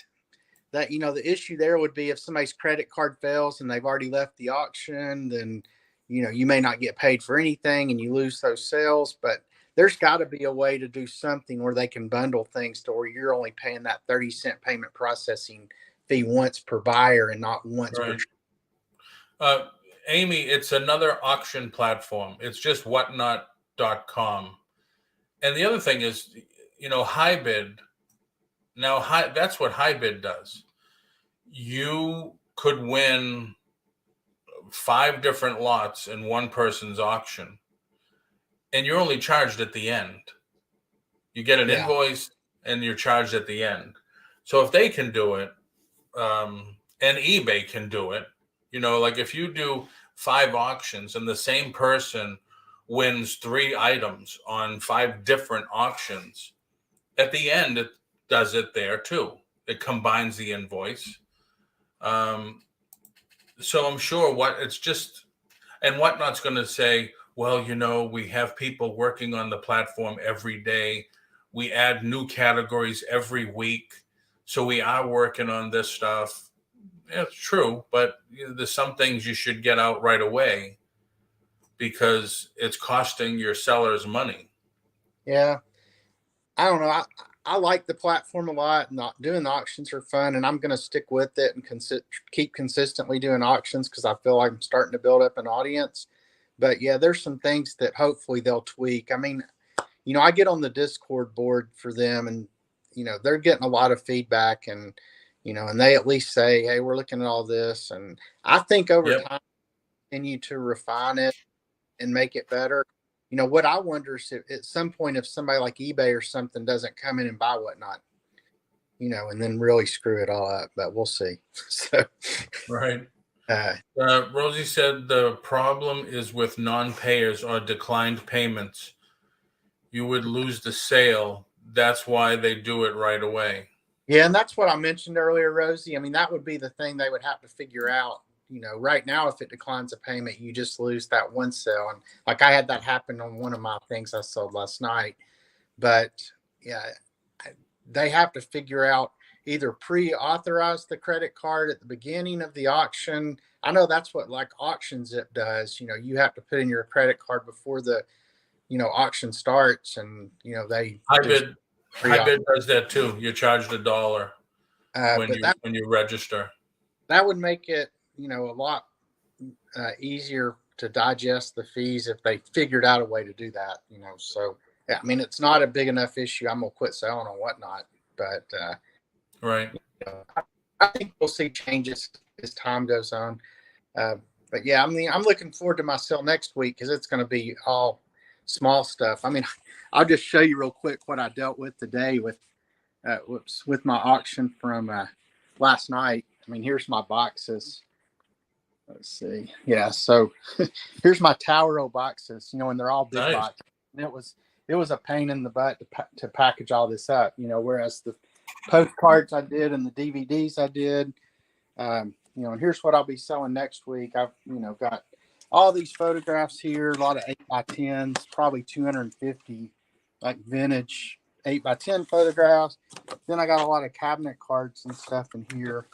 that, the issue there would be if somebody's credit card fails and they've already left the auction, then, you may not get paid for anything and you lose those sales. But there's got to be a way to do something where they can bundle things to where you're only paying that 30-cent payment processing fee once per buyer and not once per. Right. Uh, Amy, it's another auction platform. It's just whatnot.com. And the other thing is, HiBid. Now, that's what HiBid does. You could win 5 different lots in one person's auction, and you're only charged at the end. You get an Yeah. invoice, and you're charged at the end. So if they can do it, and eBay can do it, like if you do 5 auctions and the same person wins 3 items on 5 different auctions, at the end it does it there too. It combines the invoice. So I'm sure and Whatnot's going to say, well, we have people working on the platform every day. We add new categories every week. So we are working on this stuff. Yeah, it's true, but there's some things you should get out right away, because it's costing your sellers money. Yeah. I don't know. I like the platform a lot. Not doing the auctions are fun, and I'm going to stick with it and keep consistently doing auctions because I feel like I'm starting to build up an audience. But yeah, there's some things that hopefully they'll tweak. I mean, I get on the Discord board for them, and they're getting a lot of feedback, and and they at least say, "Hey, we're looking at all this," and I think over Yep. time, continue to refine it and make it better. what I wonder is if at some point, if somebody like eBay or something doesn't come in and buy whatnot, and then really screw it all up, but we'll see. So, Right. uh, Rosie said the problem is with non-payers or declined payments. You would lose the sale. That's why they do it right away. yeah, and that's what I mentioned earlier, Rosie. I mean, that would be the thing they would have to figure out. Right now, if it declines a payment, you just lose that one sale. And like I had that happen on one of my things I sold last night. But yeah, they have to figure out either pre-authorize the credit card at the beginning of the auction. I know that's what like AuctionZip does. You have to put in your credit card before the auction starts, and they Hybid does that too. You're charged $1 when but you register. that would make it a lot easier to digest the fees if they figured out a way to do that. So yeah, I mean, it's not a big enough issue. I'm gonna quit selling or whatnot, but right. I think we'll see changes as time goes on. But yeah, I mean, I'm looking forward to my sale next week because it's going to be all small stuff. I mean, I'll just show you real quick what I dealt with today with my auction from last night. I mean, here's my boxes. Let's see. Yeah, so here's my Towero boxes. And they're all big Nice. boxes. And it was a pain in the butt to package all this up. Whereas the postcards I did and the DVDs I did. And here's what I'll be selling next week. I've, got all these photographs here, a lot of 8x10s, probably 250 like vintage 8x10 photographs. Then I got a lot of cabinet cards and stuff in here.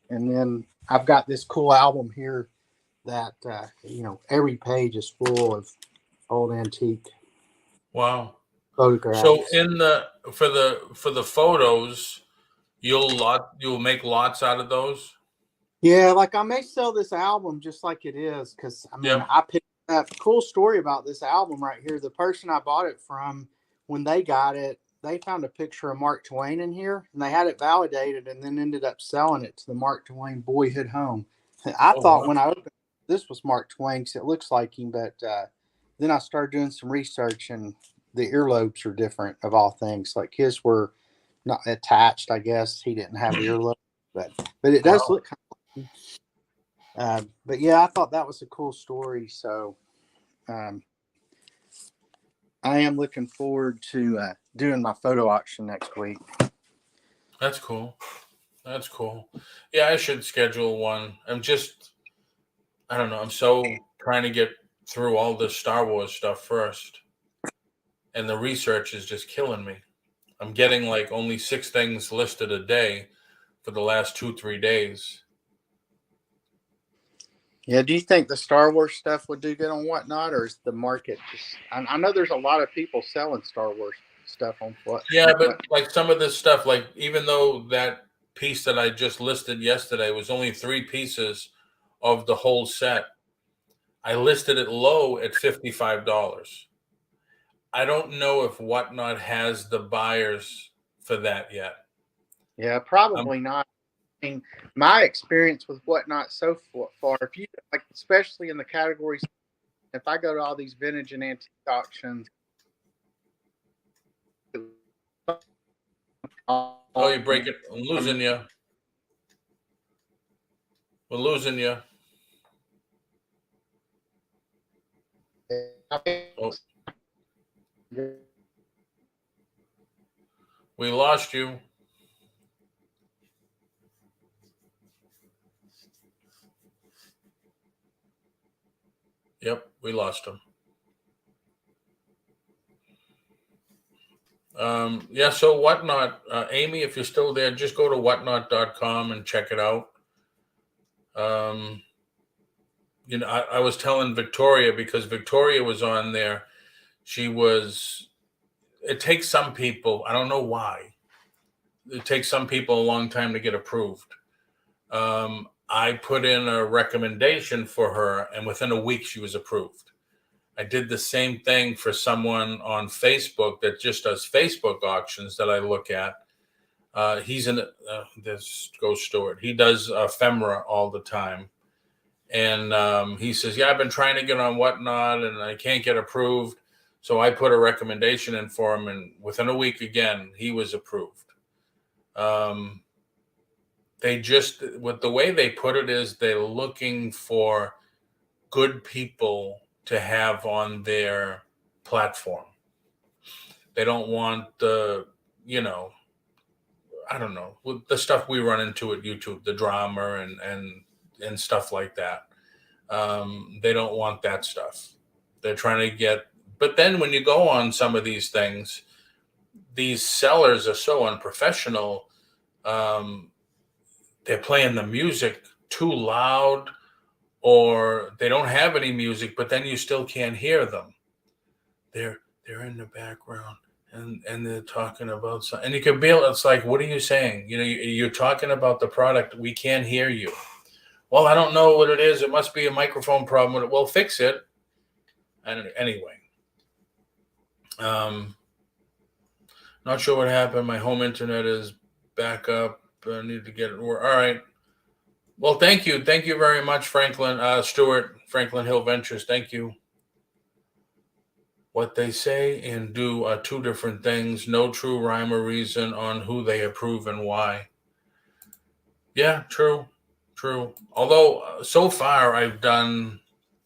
And then I've got this cool album here that, every page is full of old antique Wow. photographs. So for the photos, you'll make lots out of those. Yeah, like I may sell this album just like it is because I mean, Yep. I picked up a cool story about this album right here. The person I bought it from, when they got it, they found a picture of Mark Twain in here and they had it validated and then ended up selling it to the Mark Twain Boyhood Home. I thought when I opened this was Mark Twain because it looks like him, but then I started doing some research and the earlobes are different of all things. Like his were not attached, I guess. He didn't have earlobes, but it does look kind of but yeah, I thought that was a cool story. So I am looking forward to doing my photo auction next week. That's cool. That's cool. Yeah, I should schedule one. I don't know. I'm so trying to get through all this Star Wars stuff first. And the research is just killing me. I'm getting like only 6 things listed a day for the last 2-3 days. Yeah, do you think the Star Wars stuff would do good on Whatnot, or is the market just? I know there's a lot of people selling Star Wars stuff on what. Yeah, but like some of this stuff, like even though that piece that I just listed yesterday was only 3 pieces of the whole set, I listed it low at $55. I don't know if Whatnot has the buyers for that yet. Yeah, probably not. I mean, my experience with Whatnot so far, if you like, especially in the categories, if I go to all these vintage and antique auctions. Oh, you break it. I'm losing you. We're losing you. Oh. We lost you. Yep, we lost him. Yeah, so Whatnot, Amy, if you're still there, just go to whatnot.com and check it out. I was telling Victoria because Victoria was on there. It takes some people, I don't know why. It takes some people a long time to get approved. I put in a recommendation for her, and within a week she was approved. I did the same thing for someone on Facebook that just does Facebook auctions that I look at. He's in this Ghost Stewart. He does ephemera all the time. And he says, yeah, I've been trying to get on Whatnot and I can't get approved. So I put a recommendation in for him, and within a week again, he was approved. They just, with the way they put it is they're looking for good people to have on their platform. They don't want the, I don't know, with the stuff we run into at YouTube, the drama and stuff like that. They don't want that stuff. They're trying to get, but then when you go on some of these things, these sellers are so unprofessional. They're playing the music too loud, or they don't have any music, but then you still can't hear them. They're in the background and they're talking about something, and you can be able, it's like, what are you saying? You're talking about the product. We can't hear you. Well, I don't know what it is. It must be a microphone problem. Well, fix it. And anyway, not sure what happened. My home internet is back up. I need to get it. All right. Well, thank you. Thank you very much, Stuart, Franklin Hill Ventures. Thank you. What they say and do are two different things. No true rhyme or reason on who they approve and why. Yeah, true. Although so far I've done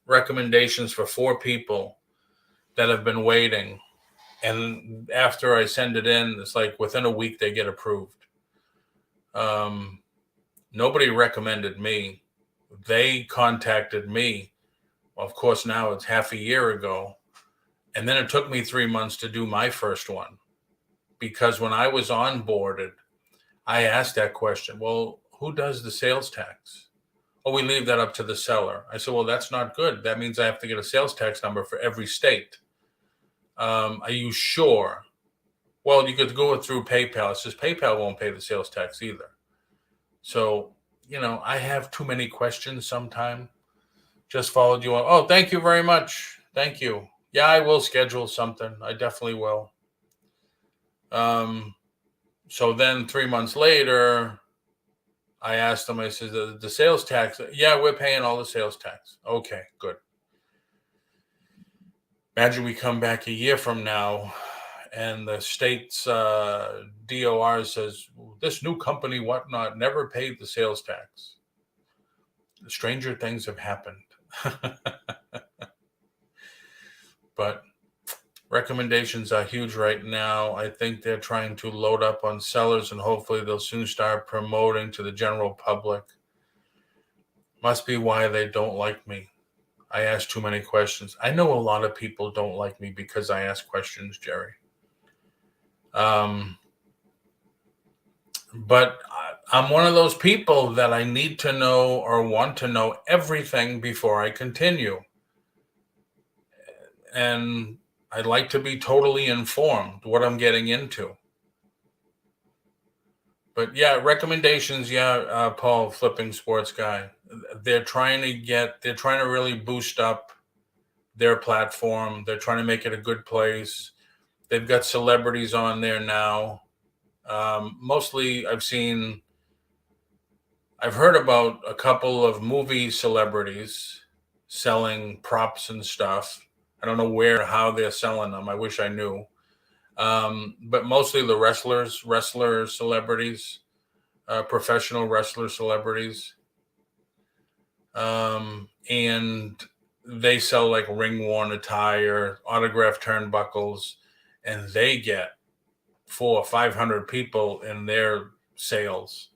recommendations for 4 people that have been waiting. And after I send it in, it's like within a week they get approved. Nobody recommended me. They contacted me. Well, of course, now it's half a year ago. And then it took me 3 months to do my first one. Because when I was onboarded, I asked that question. Well, who does the sales tax? Oh, we leave that up to the seller. I said, well, that's not good. That means I have to get a sales tax number for every state. Are you sure? Well, you could go through PayPal. It says PayPal won't pay the sales tax either. So, I have too many questions sometimes. Just followed you on. Oh, thank you very much. Thank you. Yeah, I will schedule something. I definitely will. So then 3 months later, I asked them, I said, the sales tax. Yeah, we're paying all the sales tax. Okay, good. Imagine we come back a year from now and the state's DOR says, this new company, Whatnot, never paid the sales tax. Stranger things have happened. But recommendations are huge right now. I think they're trying to load up on sellers, and hopefully they'll soon start promoting to the general public. Must be why they don't like me. I ask too many questions. I know a lot of people don't like me because I ask questions, Jerry. But I'm one of those people that I need to know or want to know everything before I continue. And I'd like to be totally informed what I'm getting into. But yeah, recommendations. Yeah, Paul, Flipping Sports Guy. They're trying to really boost up their platform. They're trying to make it a good place. They've got celebrities on there now. Mostly I've heard about a couple of movie celebrities selling props and stuff. I don't know where or how they're selling them. I wish I knew. But mostly the wrestler celebrities, professional wrestler celebrities. And they sell like ring-worn attire, autographed turnbuckles, and they get 400 or 500 people in their sales.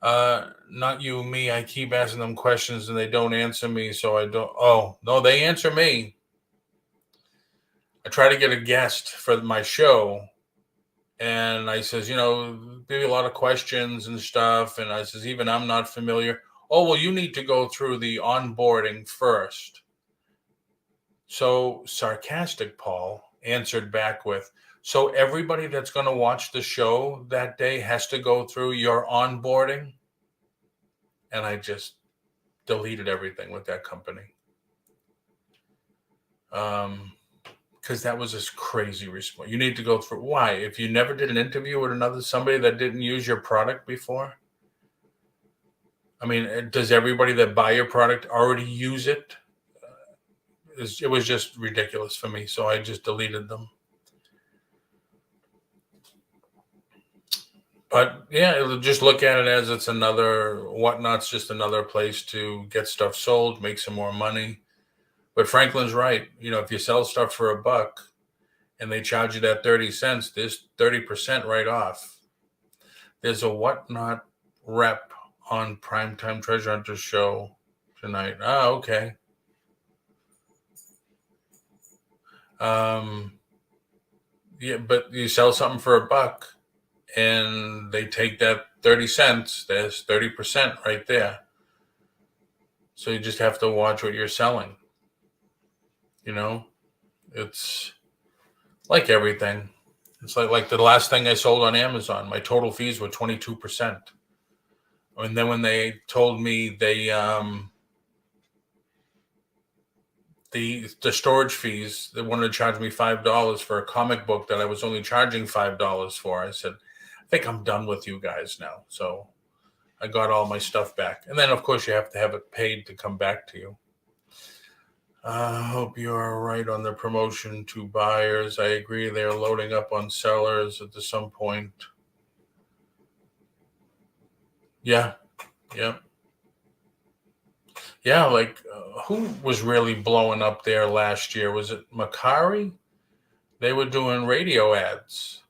Not you, me. I keep asking them questions and they don't answer me. So I don't. Oh, no, they answer me. I try to get a guest for my show. And I says, maybe a lot of questions and stuff. And I says, even I'm not familiar. Oh, well, you need to go through the onboarding first. So sarcastic Paul answered back with, so everybody that's going to watch the show that day has to go through your onboarding? And I just deleted everything with that company. Because that was this crazy response. You need to go through. Why? If you never did an interview with somebody that didn't use your product before? I mean, does everybody that buy your product already use it? It was just ridiculous for me, so I just deleted them. But yeah, just look at it as it's another Whatnot's just another place to get stuff sold, make some more money. But Franklin's right. You know, if you sell stuff for $1 and they charge you that 30 cents, there's 30% right off. There's a Whatnot rep on Primetime Treasure Hunter show tonight. Oh, okay. Yeah, but you sell something for $1 and they take that 30 cents, there's 30% right there. So you just have to watch what you're selling. You know, it's like everything. It's like the last thing I sold on Amazon, my total fees were 22%. And then when they told me the storage fees, they wanted to charge me $5 for a comic book that I was only charging $5 for. I said, I think I'm done with you guys now. So I got all my stuff back. And then, of course, you have to have it paid to come back to you. I hope you are right on the promotion to buyers. I agree they're loading up on sellers at some point. Yeah. Yeah, like who was really blowing up there last year? Was it Macari? They were doing radio ads.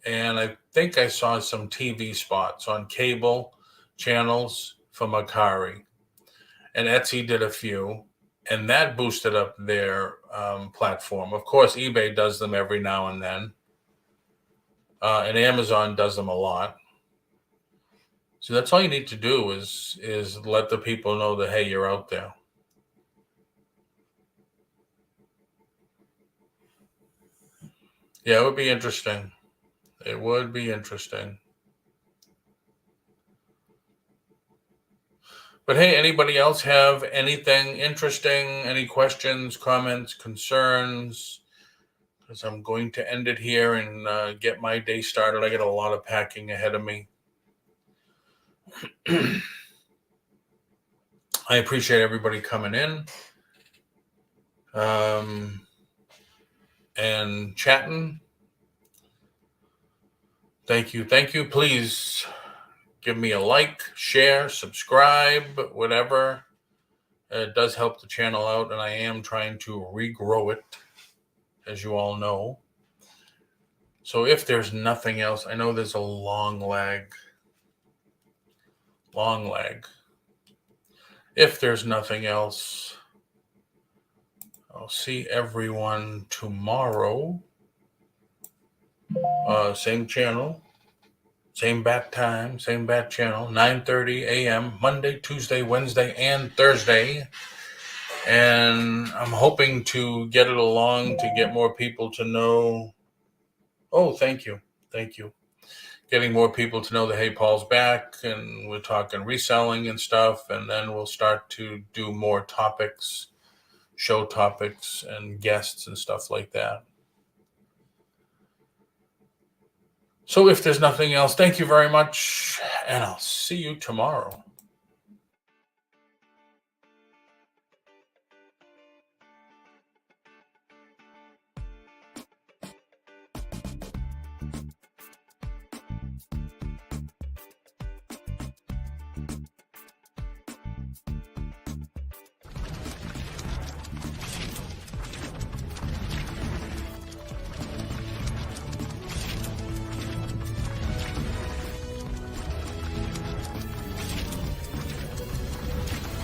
And I think I saw some TV spots on cable channels for Macari. And Etsy did a few. And that boosted up their platform. Of course, eBay does them every now and then. And Amazon does them a lot. So that's all you need to do is let the people know that, hey, you're out there. Yeah, it would be interesting. It would be interesting. But hey, anybody else have anything interesting? Any questions, comments, concerns? Because I'm going to end it here and get my day started. I got a lot of packing ahead of me. I appreciate everybody coming in and chatting. Thank you. Please give me a like, share, subscribe, whatever. It does help the channel out, and I am trying to regrow it, as you all know. So if there's nothing else, I know there's a long lag. If there's nothing else, I'll see everyone tomorrow. Same channel, same bat time, same bat channel, 9:30 a.m. Monday, Tuesday, Wednesday, and Thursday. And I'm hoping to get it along to get more people to know. Oh, thank you. Getting more people to know that, hey, Paul's back, and we're talking reselling and stuff, and then we'll start to do more topics, show topics, and guests and stuff like that. So if there's nothing else, thank you very much, and I'll see you tomorrow.